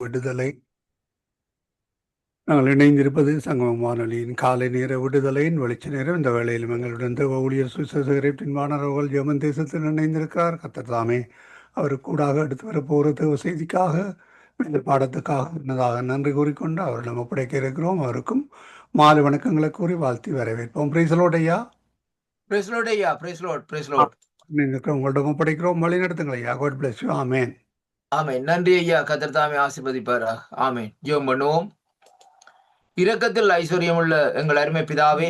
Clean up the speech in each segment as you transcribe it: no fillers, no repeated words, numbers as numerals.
விடுதலை. நாங்கள் இணைந்திருப்பது சங்கமம் வானொலியின் காலை நேர விடுதலையின் வெளிச்ச நேரம். இந்த வேளையிலும் எங்களுடன் தேவ ஊழியர் சுசேகரை பின்வானவர்கள் ஜெர்மன் தேசத்தில் இணைந்திருக்கிறார். கர்த்தர் தாமே அவருக்கு கூடாக எடுத்து வரப்போகிற தேவ செய்திக்காக இந்த பாடத்துக்காக முன்னதாக நன்றி கூறிக்கொண்டு அவரிடம் ஒப்படைக்க இருக்கிறோம். அவருக்கும் மாலை வணக்கங்களை கூறி வாழ்த்தி வரவேற்போம். பிரைசலோடையா உங்களிடம் ஒப்படைக்கிறோம். வழி நடத்துங்கள் ஐயா. God bless you. Amen. Amen. நன்றி ஐயா. கர்த்தர் தாமே ஆசீர்வதிப்பாரா. ஆமேன். ஜெபம் பண்ணுவோம். இரக்கத்தில் ஐஸ்வர்யமுள்ள எங்கள் அருமை பிதாவே,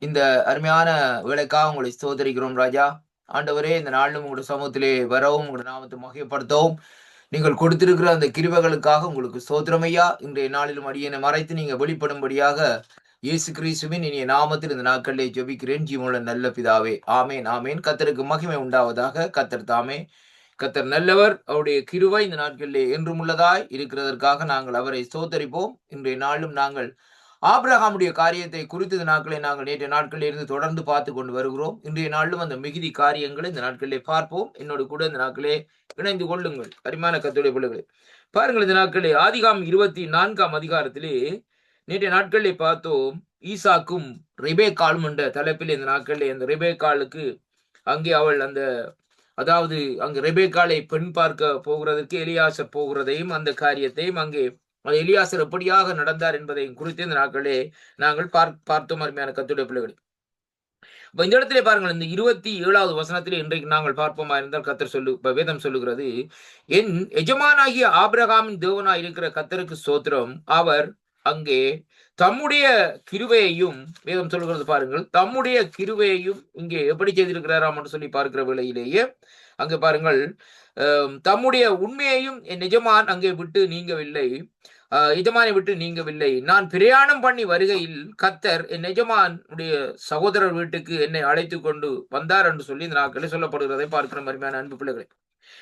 இந்த அருமையான வேலைக்காக உங்களை ஸ்தோத்திரிக்கிறோம் ராஜா. ஆண்டவரே, இந்த நாளிலும் உங்களுடைய சமூகத்திலே வரவும் உங்களுடைய நாமத்தை மகிமைப்படுத்தவும் நீங்கள் கொடுத்திருக்கிற அந்த கிருபைகளுக்காக உங்களுக்கு ஸ்தோத்திரம் ஐயா. இன்றைய நாளிலும் அடியனை மறைத்து நீங்க வெளிப்படும்படியாக இயேசு கிறிஸ்துவின் இனிய நாமத்தில் இந்த நாட்களிலே ஜெபிக்கிறேன் ஜீவனுள்ள நல்ல பிதாவே. ஆமேன் ஆமேன். கர்த்தருக்கு மகிமை உண்டாவதாக. கர்த்தர் தாமே கர்த்தர் நல்லவர். அவருடைய கிருபை இந்த நாட்களிலே என்றும் உள்ளதாய் இருக்கிறதற்காக நாங்கள் அவரை ஸ்தோத்தரிப்போம். இன்றைய நாளும் நாங்கள் ஆபிரகாமுடைய காரியத்தை குறித்த இந்த நாட்களை நாங்கள் நேற்றைய நாட்களில் இருந்து தொடர்ந்து பார்த்து கொண்டு வருகிறோம். இன்றைய நாளிலும் அந்த மிகுதி காரியங்களை இந்த நாட்களிலே பார்ப்போம். என்னோடு கூட இந்த நாட்களே இணைந்து கொள்ளுங்கள். அருமையான கர்த்தருடைய பிள்ளைகளே, பாருங்கள், இந்த நாட்களே ஆதிகாமம் 24ஆம் அதிகாரத்திலே நேற்றைய நாட்களிலே பார்த்தோம். ஈசாக்கும் ரெபேக்காளும் என்ற தலைப்பில் இந்த நாட்களிலே அந்த ரெபேக்காளுக்கு அங்கே அவள் அதாவது அங்கு ரெபேக்காளை பெண் பார்க்க போகிறதற்கு எலியாசர் போகிறதையும் அந்த காரியத்தையும் அங்கே எலியாசர் எப்படியாக நடந்தார் என்பதையும் குறித்து இந்த நாட்களே நாங்கள் பார்த்தோம். அருமையான கர்த்தருடைய பிள்ளைகளே, இந்த இடத்திலே பாருங்கள், இந்த 27வது வசனத்திலே இன்றைக்கு நாங்கள் பார்ப்போமா இருந்தால் கர்த்தர் வேதம் சொல்லுகிறது, என் எஜமானாகிய ஆபிரகாமின் தேவனாய் இருக்கிற கர்த்தருக்கு ஸ்தோத்திரம், அவர் அங்கே தம்முடைய கிருபையையும், வேதம் சொல்லுகிறது பாருங்கள், தம்முடைய கிருபையையும் இங்கே எப்படி செய்திருக்கிறாராம் என்று சொல்லி பார்க்கிற வேளையிலேயே அங்கே பாருங்கள், தம்முடைய உண்மையையும் என் எஜமான் அங்கே விட்டு நீங்கவில்லை, எஜமானை விட்டு நீங்கவில்லை. நான் பிரயாணம் பண்ணி வருகையில் கர்த்தர் என் எஜமானுடைய சகோதரர் வீட்டுக்கு என்னை அழைத்து கொண்டு வந்தார் என்று சொல்லி இந்த நாட்களில் சொல்லப்படுகிறதை பார்க்கிற மாதிரியான அன்பு பிள்ளைகளை,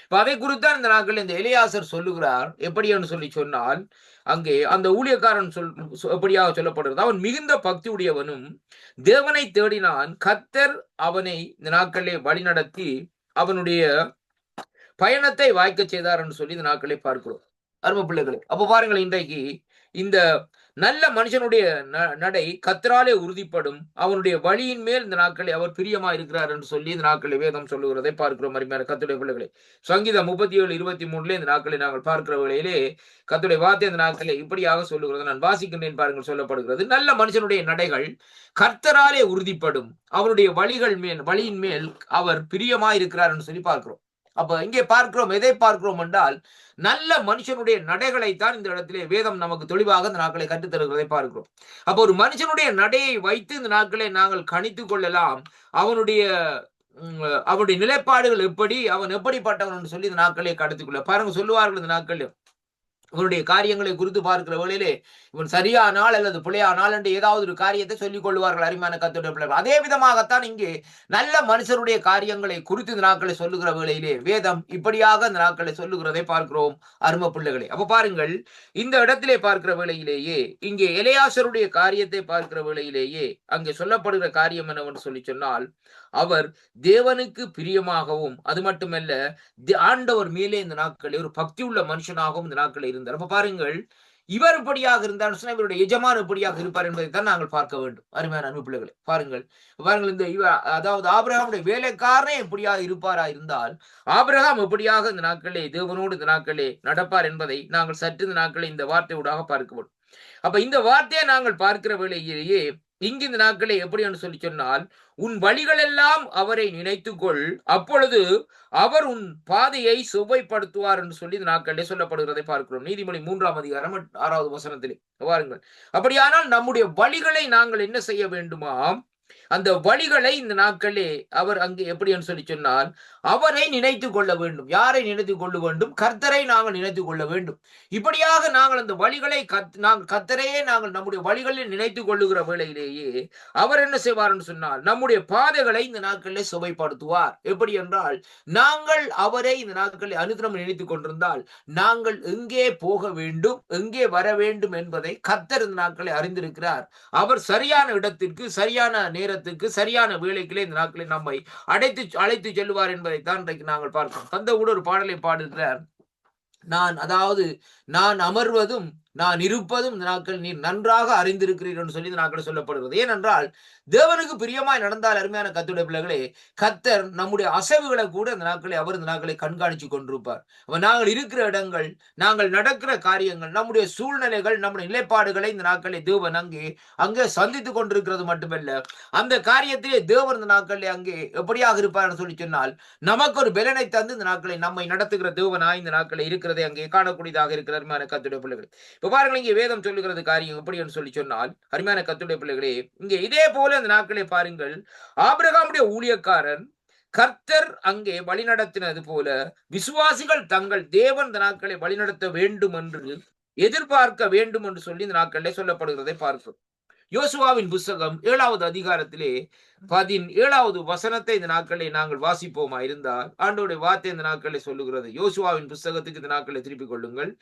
இப்ப அதை குறித்தான் இந்த நாட்களில் இந்த எலியாசர் சொல்லுகிறார். எப்படி என்று சொல்லி சொன்னால், அங்கே அந்த ஊழியக்காரன் எப்படியாக சொல்லப்படுகிறது, அவன் மிகுந்த பக்தி உடையவனும் தேவனை தேடினான், கர்த்தர் அவனை இந்த நாட்களிலே வழிநடத்தி அவனுடைய பயணத்தை வாய்க்க செய்தார் என்று சொல்லி இந்த நாட்களை பார்க்கிறோம். அருமை பிள்ளைகளே, அப்ப பாருங்கள், இன்றைக்கு இந்த நல்ல மனுஷனுடைய நடை கர்த்தராலே உறுதிப்படும், அவனுடைய வழியின் மேல் இந்த நாட்களை அவர் பிரியமா இருக்கிறார் என்று சொல்லி இந்த நாட்களை வேதம் சொல்லுகிறதை பார்க்கிறோம். அருமையான கர்த்தருடைய பிள்ளைகளே, சங்கீதம் 37:23 இந்த நாட்களை நாங்கள் பார்க்கிற வேளையிலே கர்த்தருடைய வார்த்தை இந்த நாட்களை இப்படியாக சொல்லுகிறது. நான் வாசிக்கின்றேன் பாருங்கள், சொல்லப்படுகிறது, நல்ல மனுஷனுடைய நடைகள் கர்த்தராலே உறுதிப்படும், அவருடைய வழியின் மேல் அவர் பிரியமா இருக்கிறார் என்று சொல்லி பார்க்கிறோம். அப்ப இங்கே பார்க்கிறோம், எதை பார்க்கிறோம் என்றால் நல்ல மனுஷனுடைய நடைகளைத்தான் இந்த இடத்திலே வேதம் நமக்கு தெளிவாக இந்த நாட்களை கற்றுத் தருகிறதை பார்க்கிறோம். அப்போ ஒரு மனுஷனுடைய நடையை வைத்து இந்த நாட்களை நாங்கள் கணித்துக் கொள்ளலாம், அவனுடைய நிலைப்பாடுகள் எப்படி, அவன் எப்படிப்பட்டவன் சொல்லி இந்த நாட்களை கடத்திக்கொள்ள பாருங்க. சொல்லுவார்கள் இந்த நாட்கள் இவனுடைய காரியங்களை குறித்து பார்க்கிற வேளையிலே இவன் சரியானால் அல்லது பிழையானால் என்று ஏதாவது ஒரு காரியத்தை சொல்லிக் கொள்வார்கள். அருமையான கர்த்தருடைய பிள்ளைகள், அதே விதமாகத்தான் இங்கே நல்ல மனுஷருடைய காரியங்களை குறித்து இந்த நாட்களை சொல்லுகிற வேளையிலே வேதம் இப்படியாக இந்த நாட்களை சொல்லுகிறதை பார்க்கிறோம். அருமை பிள்ளைகளை, அப்ப பாருங்கள், இந்த இடத்திலே பார்க்கிற வேளையிலேயே இங்கே எலியாசருடைய காரியத்தை பார்க்கிற வேளையிலேயே அங்கே சொல்லப்படுகிற காரியம் என்னவென்று சொல்லி சொன்னால், அவர் தேவனுக்கு பிரியமாகவும் அது மட்டுமல்ல ஆண்டவர் மேலே இந்த நாட்களில் ஒரு பக்தி உள்ள மனுஷனாகவும் இந்த நாட்களில் இருந்தார். அப்ப பாருங்கள், இவர் எப்படியாக இருந்தார், இவருடைய எஜமான் எப்படியாக இருப்பார் என்பதைத்தான் நாங்கள் பார்க்க வேண்டும். அருமையான அன்பு பிள்ளைகளை, பாருங்கள், இந்த அதாவது ஆபிரகாமுடைய வேலைக்காரனே எப்படியாக இருப்பாரா இருந்தால், ஆபிரகாம் எப்படியாக இந்த நாட்களே தேவனோடு இந்த நாட்களே நடப்பார் என்பதை நாங்கள் சற்று இந்த நாட்களை இந்த வார்த்தையோடாக பார்க்க வேண்டும். அப்ப இந்த வார்த்தையை நாங்கள் பார்க்கிற வேளையிலேயே இங்கு இந்த நாட்களை எப்படி என்று சொல்லி சொன்னால், உன் வழிகள் எல்லாம் அவரை நினைத்துக்கொள், அப்பொழுது அவர் உன் பாதையை சுவைப்படுத்துவார் என்று சொல்லி இந்த நாட்களிலே சொல்லப்படுகிறதை பார்க்கிறோம். நீதிமொழி 3ஆம் அதிகாரம் 6வது வசனத்திலே பாருங்கள். அப்படியானால் நம்முடைய வழிகளை நாங்கள் என்ன செய்ய வேண்டுமாம், அந்த வழிகளை இந்த நாட்களே அவர் அங்கு எப்படி என்று சொல்லி சொன்னால், அவரை நினைத்துக் கொள்ள வேண்டும். யாரை நினைத்துக் கொள்ள வேண்டும்? கர்த்தரை நாங்கள் நினைத்துக் கொள்ள வேண்டும். இப்படியாக நாங்கள் அந்த வழிகளை கர்த்தரையே நாங்கள் நம்முடைய வழிகளில் நினைத்துக் கொள்ளுகிற வேளையிலேயே அவர் என்ன செய்வார் என்று சொன்னால், நம்முடைய பாதைகளை இந்த நாட்களிலே சுவைப்படுத்துவார். எப்படி என்றால், நாங்கள் அவரை இந்த நாட்களில் அனுதினம் நினைத்துக் கொண்டிருந்தால் நாங்கள் எங்கே போக வேண்டும், எங்கே வர வேண்டும் என்பதை கர்த்தர் இந்த நாட்களை அறிந்திருக்கிறார். அவர் சரியான இடத்திற்கு, சரியான நேரத்துக்கு, சரியான வேலைகளே இந்த நாட்களில் நம்மை அழைத்து செல்லுவார் என்பதைத்தான் இன்றைக்கு நாங்கள் பார்க்கிறோம். தந்தை கூட ஒரு பாடலை பாடுகிறார், நான் அமர்வதும் நான் இருப்பதும் இந்த நாட்கள் நீர் நன்றாக அறிந்திருக்கிறீர் என்று சொல்லி இந்த நாட்கள் சொல்லப்படுகிறது. ஏனென்றால் தேவனுக்கு பிரியமாய் நடந்தால் அருமையான கர்த்தருடைய பிள்ளைகளே, கர்த்தர் நம்முடைய அசைவுகளை கூட இந்த நாட்களை அவர் இந்த நாட்களை கண்காணிச்சு கொண்டிருப்பார். அப்ப நாங்கள் இருக்கிற இடங்கள், நாங்கள் நடக்கிற காரியங்கள், நம்முடைய சூழ்நிலைகள், நம்முடைய நிலைப்பாடுகளை இந்த நாட்களை தேவன் அங்கே சந்தித்துக் கொண்டிருக்கிறது மட்டுமல்ல, அந்த காரியத்திலே தேவன் இந்த நாட்களிலே அங்கே எப்படியாக இருப்பார் என்று சொல்லி சொன்னால், நமக்கு ஒரு பலனை தந்து இந்த நாட்களை நம்மை நடத்துகிற தேவனாய் இந்த நாட்களை இருக்கிறதை அங்கே காணக்கூடியதாக இருக்கிற அருமையான கர்த்தருடைய பிள்ளைகளே. இப்ப பாருங்கள், இங்கே வேதம் சொல்லுகிறது காரியம் எப்படி என்று சொல்லி சொன்னால், அருமையான கர்த்தருடைய பிள்ளைகளே, இங்கே இதே போல அந்த நாட்களை பாருங்கள், ஆபிரகாமுடைய ஊழியக்காரன் கர்த்தர் அங்கே வழிநடத்தினது போல விசுவாசிகள் தங்கள் தேவன் இந்த நாட்களை வழிநடத்த வேண்டும் என்று எதிர்பார்க்க வேண்டும் என்று சொல்லி இந்த நாட்களிலே சொல்லப்படுகிறதை பார்க்கிறோம். யோசுவாவின் புஸ்தகம் 7வது அதிகாரத்திலே 17வது வசனத்தை இந்த நாட்களை நாங்கள் வாசிப்போமா இருந்தால், ஆண்டவருடைய வார்த்தை இந்த நாட்களை சொல்லுகிறது. யோசுவாவின் புஸ்தகத்துக்கு இந்த நாட்களை திருப்பிக் கொள்ளுங்கள்.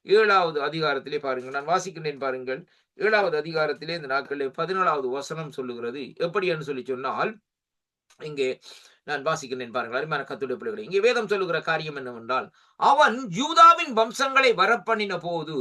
7வது அதிகாரத்திலே பாருங்கள், நான் வாசிக்கின்றேன் பாருங்கள். 7வது அதிகாரத்திலே இந்த நாட்களிலே 14வது வசனம் சொல்லுகிறது. எப்படி என்று சொல்லி சொன்னால், இங்கே நான் வாசிக்கின்றேன் பாருங்கள், அருமையான கர்த்தருடைய பிள்ளைகளே. இங்கே வேதம் சொல்லுகிற காரியம் என்னவென்றால், அவன் யூதாவின் வம்சங்களை வரப்பண்ணின போது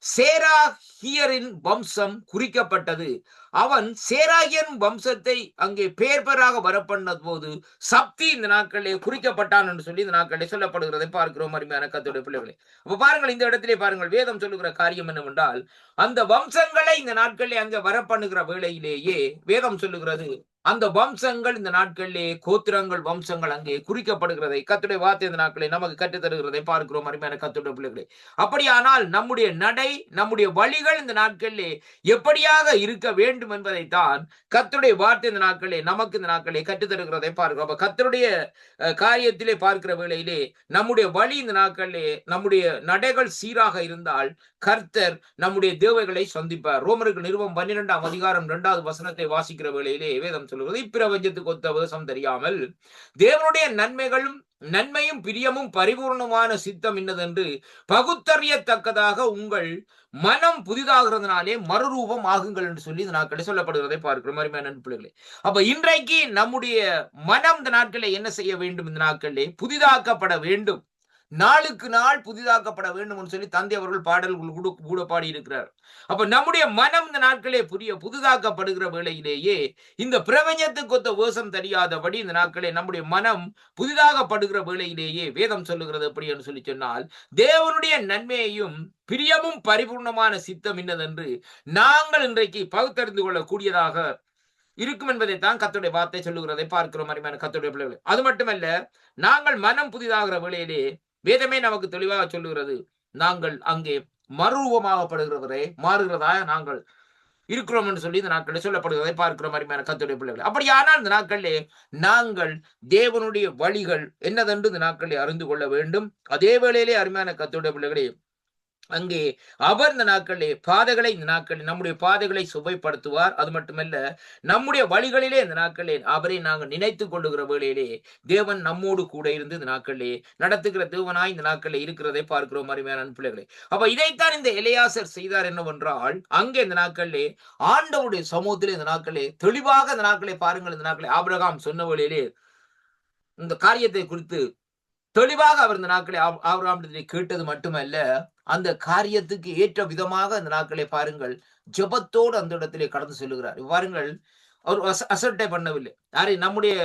சேராகியரின் வம்சம் குறிக்கப்பட்டது. அவன் சேராகியன் வம்சத்தை அங்கே பேர்பராக வரப்பண்ண போது சப்தி இந்த நாட்களிலே குறிக்கப்பட்டான் என்று சொல்லி இந்த நாட்களிலே சொல்லப்படுகிறதை பார்க்கிறோம் அருமையான கர்த்தருடைய பிள்ளைகளே. அப்ப பாருங்கள், இந்த இடத்திலே பாருங்கள், வேதம் சொல்லுகிற காரியம் என்னவென்றால், அந்த வம்சங்களை இந்த நாட்களிலே அங்கே வரப்பண்ணுகிற வேளையிலேயே வேதம் சொல்லுகிறது, அந்த வம்சங்கள் இந்த நாட்களிலே கோத்திரங்கள் வம்சங்கள் அங்கே குறிக்கப்படுகிறதை கர்த்தருடைய வார்த்தை இந்த நாட்களை நமக்கு கற்றுத் தருகிறதை பார்க்கிறோம் அருமையான கர்த்தருடைய பிள்ளைகளே. அப்படியானால் நம்முடைய நடை, நம்முடைய வழிகள் இந்த நாட்களிலே எப்படியாக இருக்க வேண்டும் என்பதைத்தான் கர்த்தருடைய வார்த்தை இந்த நாட்களே நமக்கு இந்த நாட்களே கற்றுத் தருகிறதை பார்க்கிறோம். அப்ப கர்த்தருடைய காரியத்திலே பார்க்கிற வேளையிலே நம்முடைய வழி இந்த நாட்களிலே நம்முடைய நடைகள் சீராக இருந்தால் கர்த்தர் நம்முடைய தேவைகளை சந்திப்பார். ரோமர்கள் நிருபம் 12ஆம் அதிகாரம் 2வது வசனத்தை வாசிக்கிற வேளையிலே வேதம் சொல்லுவது, இப்பிரபஞ்சத்துக்கு ஒத்த வேஷம் தெரியாமல் தேவனுடைய நன்மையும் பிரியமும் பரிபூர்ணமான சித்தம் இன்னதென்று பகுத்தறியத்தக்கதாக உங்கள் மனம் புதிதாகிறதுனாலே மறுரூபம் ஆகுங்கள் என்று சொல்லி இந்த நாட்களை சொல்லப்படுகிறதை பார்க்கிறோம் அருமையான பிள்ளைகளே. அப்ப இன்றைக்கு நம்முடைய மனம் இந்த நாட்களை என்ன செய்ய வேண்டும்? இந்த நாட்களிலே புதிதாக்கப்பட வேண்டும், நாளுக்கு நாள் புதிதாக்கப்பட வேண்டும் என்று சொல்லி தந்தை அவர்கள் பாடல்கள் கூட பாடி இருக்கிறார். அப்ப நம்முடைய மனம் இந்த நாட்களே புதிதாக்கப்படுகிற வேளையிலேயே இந்த பிரபஞ்சத்துக்கு ஒத்த வேஷம் தெரியாதபடி இந்த நாட்களே நம்முடைய மனம் புதிதாகப்படுகிற வேளையிலேயே வேதம் சொல்லுகிறது எப்படி என்று சொல்லி சொன்னால், தேவனுடைய நன்மையையும் பிரியமும் பரிபூர்ணமான சித்தம் இன்னதென்று நாங்கள் இன்றைக்கு பகுத்தறிந்து கொள்ளக்கூடியதாக இருக்கும் என்பதைத்தான் கர்த்தருடைய வார்த்தை சொல்லுகிறதை பார்க்கிறோம் அருமையான கர்த்தருடைய பிள்ளைகளே. அது மட்டுமல்ல, நாங்கள் மனம் புதிதாகிற வேளையிலே வேதமே நமக்கு தெளிவாக சொல்லுகிறது, நாங்கள் அங்கே மறுரூபமாகப்படுகிறவரை மாறுகிறதா நாங்கள் இருக்கிறோம் என்று சொல்லி இந்த நாட்களில் சொல்லப்படுகிறதை பார்க்கிறோம் அருமையான கர்த்தருடைய பிள்ளைகள். அப்படியானால் இந்த நாட்களிலே நாங்கள் தேவனுடைய வழிகள் என்னதென்று இந்த நாட்களிலே அறிந்து கொள்ள வேண்டும். அதே வேளையிலே அருமையான கர்த்தருடைய பிள்ளைகளே, அங்கே அவர் இந்த நாட்களிலே பாதைகளை இந்த நாட்களில் நம்முடைய பாதைகளை சுவைப்படுத்துவார். அது மட்டுமல்ல, நம்முடைய வழிகளிலே இந்த நாட்களிலே அவரை நாங்கள் நினைத்துக் கொள்ளுகிற வேளையிலே தேவன் நம்மோடு கூட இருந்து இந்த நாட்களிலே நடத்துகிற தேவனாய் இந்த நாட்களிலே இருக்கிறதை பார்க்கிறோம் அருமையான பிள்ளைகளே. அப்ப இதைத்தான் இந்த எலியாசர் செய்தார் என்னவென்றால், அங்கே இந்த நாட்களிலே ஆண்டவருடைய சமூகத்திலே இந்த நாட்களிலே தெளிவாக இந்த நாட்களை பாருங்கள், இந்த நாட்களை ஆபிரகாம் சொன்ன வேளையிலே இந்த காரியத்தை குறித்து தெளிவாக அவர் இந்த நாட்களை ஆபிரகாமிடத்திலே கேட்டது மட்டுமல்ல, அந்த காரியத்துக்கு ஏற்ற விதமாக அந்த நாட்களை பாருங்கள் ஜெபத்தோடு அந்த இடத்திலே கடந்து செல்லுகிறார். பாருங்கள், அவர் அசட்டை பண்ணவில்லை. யாரு? நம்முடைய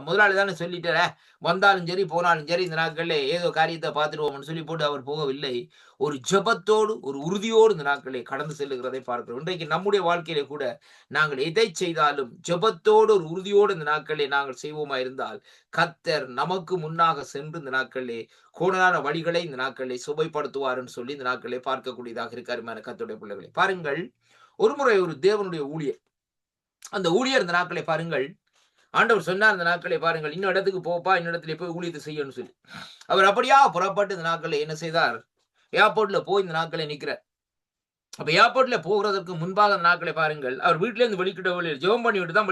முதலாளி தானே சொல்லிட்டார, வந்தாலும் சரி போனாலும் சரி இந்த நாட்களிலே ஏதோ காரியத்தை பார்த்துடுவோம்னு சொல்லி போட்டு அவர் போகவில்லை. ஒரு ஜெபத்தோடு ஒரு உறுதியோடு இந்த நாட்களை கடந்து செல்லுகிறதை பார்க்கிறோம். இன்றைக்கு நம்முடைய வாழ்க்கையிலே கூட நாங்கள் எதை செய்தாலும் ஜெபத்தோடு ஒரு உறுதியோடு இந்த நாட்களிலே நாங்கள் செய்வோமா இருந்தால் கர்த்தர் நமக்கு முன்னாக சென்று இந்த நாட்களிலே கோணலான வழிகளை இந்த நாட்களிலே சுவைப்படுத்துவார்னு சொல்லி இந்த நாட்களிலே பார்க்கக்கூடியதாக இருக்காருமான கர்த்தருடைய பிள்ளைகளை. பாருங்கள், ஒருமுறை ஒரு தேவனுடைய ஊழியர், அந்த ஊழியர் இந்த நாட்களை பாருங்கள், ஆண்டவர் சொன்னார் இந்த நாட்களை பாருங்கள், இன்னும் இடத்துக்கு போப்பா, இன்னும் இடத்துல போய் ஊழியத்தை செய்யணும்னு சொல்லி அவர் அப்படியா புறப்பட்டு இந்த நாட்களை என்ன செய்தார்? ஏர்போர்ட்ல போய் இந்த நாட்களை நிற்கிறார். அப்ப ஏர்போர்ட்ல போகிறதற்கு முன்பாக அந்த நாட்களை பாருங்கள், அவர் வீட்டுல இருந்து வெளிக்கிட்ட வேலையில் ஜெபம் பண்ணி விட்டு தான்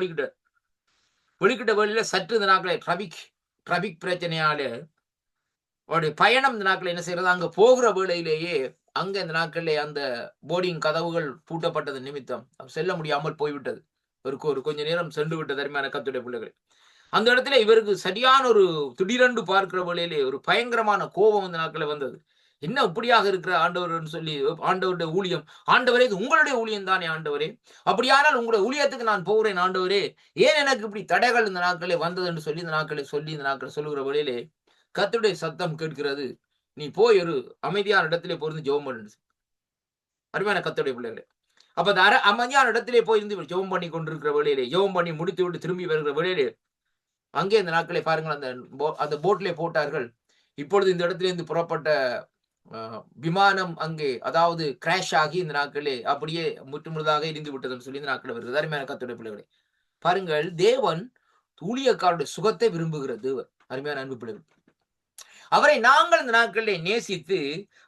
வெளிக்கிட்ட வேலையில சற்று இந்த நாட்களை டிராபிக் பிரச்சனையால அவருடைய பயணம் இந்த நாட்களை என்ன செய்யறது, அங்க போகிற வேளையிலேயே அங்க இந்த நாட்களிலே அந்த போர்டிங் கதவுகள் பூட்டப்பட்டது நிமித்தம் அவர் செல்ல முடியாமல் போய்விட்டது. ஒரு கொஞ்ச நேரம் சென்று விட்ட தருமையான கர்த்தருடைய பிள்ளைகள். அந்த இடத்துல இவருக்கு சரியான ஒரு திடீரென்று பார்க்கிற வேளையிலே ஒரு பயங்கரமான கோபம் இந்த நாட்களை வந்தது. என்ன இப்படியாக இருக்கிற ஆண்டவர் சொல்லி ஆண்டவருடைய ஊழியம், ஆண்டவரே இது உங்களுடைய ஊழியம் தானே ஆண்டவரே, அப்படியானால் உங்களுடைய ஊழியத்துக்கு நான் போகிறேன் ஆண்டவரே, ஏன் எனக்கு இப்படி தடைகள் இந்த நாட்களே வந்தது என்று சொல்லி இந்த நாட்களை சொல்லுகிற வழியிலே கர்த்தருடைய சத்தம் கேட்கிறது. நீ போய் ஒரு அமைதியான இடத்திலே போயிருந்து ஜெபம் பண்ணு. அருமையான கர்த்தருடைய பிள்ளைகளே, அப்ப அந்த அமைதியான இடத்திலே போயிருந்து ஜெபம் பண்ணி கொண்டிருக்கிற வேளையிலே, ஜெபம் பண்ணி முடித்து விட்டு திரும்பி வருகிற வேளையிலே, அங்கே இந்த நாட்களை பாருங்கள், அந்த போட்லே போட்டார்கள். இப்பொழுது இந்த இடத்திலிருந்து புறப்பட்ட விமானம் அங்கே அதாவது கிராஷ் ஆகி இந்த நாட்களே அப்படியே முற்றுமுழுதாக எரிந்து விட்டதுன்னு சொல்லி இந்த நாட்கள் வருகிறது. அருமையான கர்த்தருடைய பிள்ளைகளே, பாருங்கள், தேவன் ஊழியக்காரருடைய சுகத்தை விரும்புகிற தேவன். அருமையான அன்பு பிள்ளைகள், அவரை நாங்கள் இந்த நாட்களிலே நேசித்து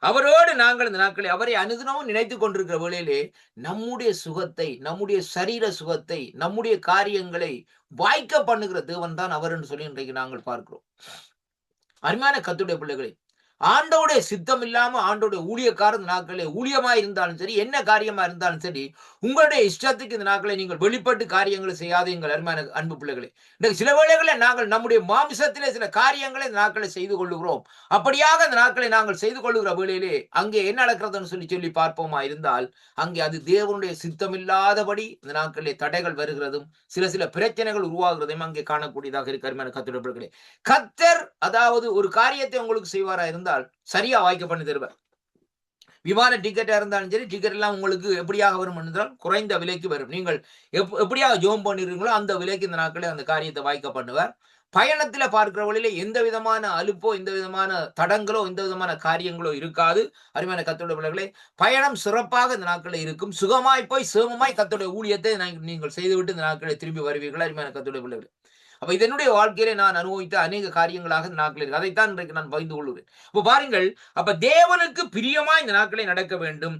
அவரோடு நாங்கள் இந்த நாட்களை அவரை அனுதினமும் நினைத்துக் கொண்டிருக்கிற வேளையிலே நம்முடைய சுகத்தை, நம்முடைய சரீர சுகத்தை, நம்முடைய காரியங்களை வாய்க்க பண்ணுகிற தேவன் தான் அவர் என்று சொல்லி இன்றைக்கு நாங்கள் பார்க்கிறோம். அருமையான கர்த்தருடைய பிள்ளைகளை, ஆண்டோடைய சித்தம் இல்லாம ஆண்டோடைய ஊழியக்காரர் இந்த நாட்களே ஊழியமா இருந்தாலும் சரி, என்ன காரியமா இருந்தாலும் சரி, உங்களுடைய இஷ்டத்துக்கு இந்த நாட்களை நீங்கள் வெளிப்பட்டு காரியங்களை செய்யாதீங்கள். அருமையான அன்பு பிள்ளைகளே, இன்றைக்கு சில வேளைகளில் நாங்கள் நம்முடைய மாமிசத்திலே சில காரியங்களை இந்த நாட்களை செய்து கொள்ளுகிறோம். அப்படியாக இந்த நாட்களை நாங்கள் செய்து கொள்ளுகிற வேளையிலே அங்கே என்ன நடக்கிறதுன்னு சொல்லி பார்ப்போமா இருந்தால், அங்கே அது தேவனுடைய சித்தம் இல்லாதபடி இந்த நாட்களிலே தடைகள் வருகிறதும் சில பிரச்சனைகள் உருவாகிறதையும் அங்கே காணக்கூடியதாக இருக்கு. அருமையான கர்த்தருடைய பிள்ளைகளே, கர்த்தர் அதாவது ஒரு காரியத்தை உங்களுக்கு செய்வாரா இருந்தால் சரியா வாய்க்க பண்ணி தருவார். விமான டிக்கெட்டா இருந்தாலும் சரி, டிக்கெட் எல்லாம் உங்களுக்கு எப்படியாக வரும் என்றால் குறைந்த விலைக்கு வரும். நீங்கள் எப்படியாக ஜோம் பண்ணிருக்கீங்களோ அந்த விலைக்கு இந்த நாட்களே அந்த காரியத்தை வாய்க்க பண்ணுவார். பயணத்துல பார்க்கிற வழியில எந்த விதமான அலுப்போ, எந்த விதமான தடங்களோ, எந்த விதமான காரியங்களோ இருக்காது. அருமையான கர்த்தருடைய பிள்ளைகளே, பயணம் சிறப்பாக இந்த நாட்களில் இருக்கும். சுகமாய் போய் சேமமாய் கர்த்தருடைய ஊழியத்தை நீங்கள் செய்துவிட்டு இந்த நாட்களை திரும்பி வருவீர்கள். அருமையான கர்த்தருடைய பிள்ளைகளே, அப்ப இதனுடைய வாழ்க்கையிலே நான் அனுபவித்த அநேக காரியங்களாக இந்த நாட்களில் இருக்கு. அதைத்தான் இன்றைக்கு நான் பகிர்ந்து கொள்கிறேன். அப்ப பாருங்கள், அப்ப தேவனுக்கு பிரியமா இந்த நாட்களை நடக்க வேண்டும்.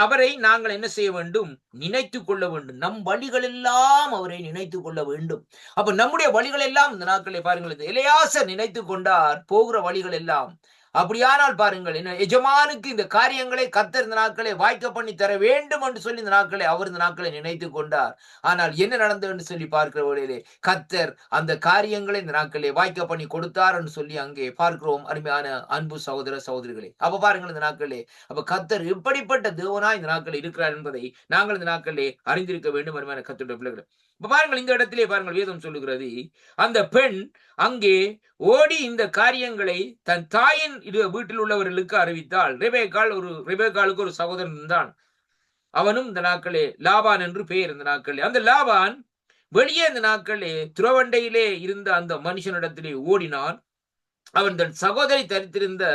அவரை நாங்கள் என்ன செய்ய வேண்டும்? நினைத்துக் கொள்ள வேண்டும். நம் வழிகள் எல்லாம் அவரை நினைத்துக் கொள்ள வேண்டும். அப்ப நம்முடைய வழிகள் எல்லாம் இந்த நாட்களை பாருங்கள், எலியாசர் நினைத்துக் கொண்டார் போகிற வழிகள் எல்லாம். அப்படியானால் பாருங்கள், என்ன எஜமானுக்கு இந்த காரியங்களை கர்த்தர் இந்த நாட்களை வாய்க்க பண்ணி தர வேண்டும் என்று சொல்லி இந்த நாட்களை அவர் இந்த நாட்களை நினைத்துக் கொண்டார். ஆனால் என்ன நடந்தது என்று சொல்லி பார்க்கிற வழியிலே கர்த்தர் அந்த காரியங்களை இந்த நாட்களை வாய்க்க பண்ணி கொடுத்தார் என்று சொல்லி அங்கே பார்க்கிறோம். அருமையான அன்பு சகோதர சகோதரிகளே, அப்ப பாருங்கள் இந்த நாட்களே, அப்ப கர்த்தர் எப்படிப்பட்ட தேவனாய் இந்த நாட்கள் இருக்கிறார் என்பதை நாங்கள் இந்த நாட்களே அறிந்திருக்க வேண்டும். அருமையான கர்த்தருடைய பிள்ளைகள், இப்ப பாருங்கள், இந்த இடத்திலே பாருங்கள், வேதம் சொல்லுகிறது, அந்த பெண் அங்கே ஓடி இந்த காரியங்களை தன் தாயின் வீட்டில் உள்ளவர்களுக்கு அறிவித்தாள். ரெபேக்காளுக்கு ஒரு சகோதரன் இருந்தான். அவனும் இந்த நாட்களே லாபான் என்று பெயர். இந்த நாட்களே அந்த லாபான் வெளியே இந்த நாட்களே துறவண்டையிலே இருந்த அந்த மனுஷனிடத்திலே ஓடினான். அவன் தன் சகோதரி தரித்திருந்த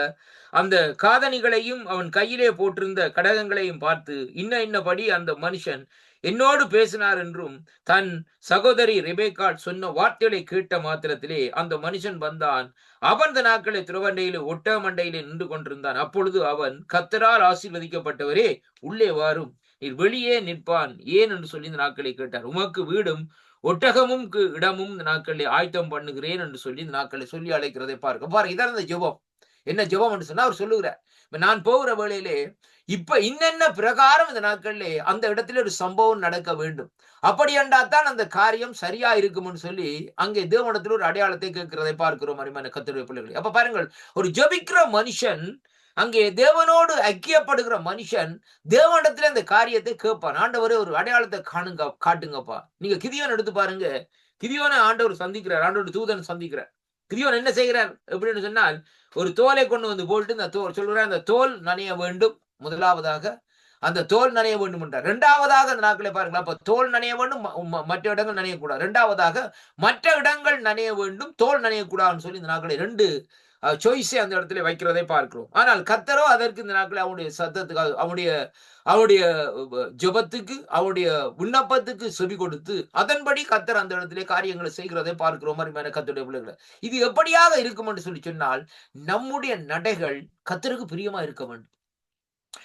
அந்த காதணிகளையும் அவன் கையிலே போட்டிருந்த கடகங்களையும் பார்த்து இன்னபடி அந்த மனுஷன் என்னோடு பேசினார் என்றும் தன் சகோதரி ரெபேக்காள் சொன்ன வார்த்தைகளை கேட்ட மாத்திரத்திலே அந்த மனுஷன் வந்தான். அவன் இந்த நாட்களை துறவண்டையிலே ஒட்ட மண்டையிலே நின்று கொண்டிருந்தான். அப்பொழுது அவன், கர்த்தரால் ஆசீர்வதிக்கப்பட்டவரே, உள்ளே வாரும், நீர் வெளியே நிற்பான் ஏன் என்று சொல்லி இந்த நாட்களை கேட்டார். உமக்கு வீடும் ஒட்டகமும் இடமும் இந்த நாட்களை ஆயத்தம் பண்ணுகிறேன் என்று சொல்லி இந்த நாட்களை சொல்லி அழைக்கிறதை பாருங்க. இதான் இந்த ஜெபம். என்ன ஜெபம் என்று சொன்னா அவர் சொல்லுகிறார், நான் போகிற வேளையிலே இப்ப இன்னென்ன பிரகாரம் இந்த நாட்களிலே அந்த இடத்துல ஒரு சம்பவம் நடக்க வேண்டும், அப்படி என்றால்தான் அந்த காரியம் சரியா இருக்கும்னு சொல்லி அங்கே தேவனிடத்தில் ஒரு அடையாளத்தை கேட்கிறதை பார்க்கிறோம். அருமையான கர்த்தருடைய பிள்ளைகளே, அப்ப பாருங்கள், ஒரு ஜெபிக்கிற மனுஷன், அங்கே தேவனோடு ஐக்கியப்படுகிற மனுஷன் தேவனிடத்துல அந்த காரியத்தை கேட்பான். ஆண்டவரே ஒரு அடையாளத்தை காட்டுங்கப்பா. நீங்க கிதியோன் எடுத்து பாருங்க. கிதியோனை ஆண்டவர் சந்திக்கிறார், ஆண்டவர் தூதன் சந்திக்கிறார். கிதியோன் என்ன செய்கிறார் எப்படின்னு சொன்னால், ஒரு தோலை கொண்டு வந்து போட்டு இந்த சொல்லுறார், அந்த தோல் நனைய வேண்டும். முதலாவதாக அந்த தோல் நனைய வேண்டும் என்றார். இரண்டாவதாக அந்த நாட்களை பாருங்களா, அப்ப தோல் நனைய வேண்டும், மற்ற இடங்கள் நனையக்கூடாது. இரண்டாவதாக மற்ற இடங்கள் நனைய வேண்டும், தோல் நனையக்கூடாதுன்னு சொல்லி இந்த நாட்களை ரெண்டு சாய்ஸை அந்த இடத்துல வைக்கிறதை பார்க்கிறோம். ஆனால் கர்த்தரோ அதற்கு இந்த நாட்களை அவனுடைய சத்தத்துக்கு, அவனுடைய ஜெபத்துக்கு, அவனுடைய விண்ணப்பத்துக்கு செவி கொடுத்து அதன்படி கர்த்தர் அந்த இடத்திலே காரியங்களை செய்கிறதை பார்க்கிறோம். அருமையான கர்த்தருடைய பிள்ளைகளை, இது எப்படியாக இருக்கும் என்று சொல்லி சொன்னால், நம்முடைய நடைகள் கர்த்தருக்கு பிரியமா இருக்க வேண்டும்.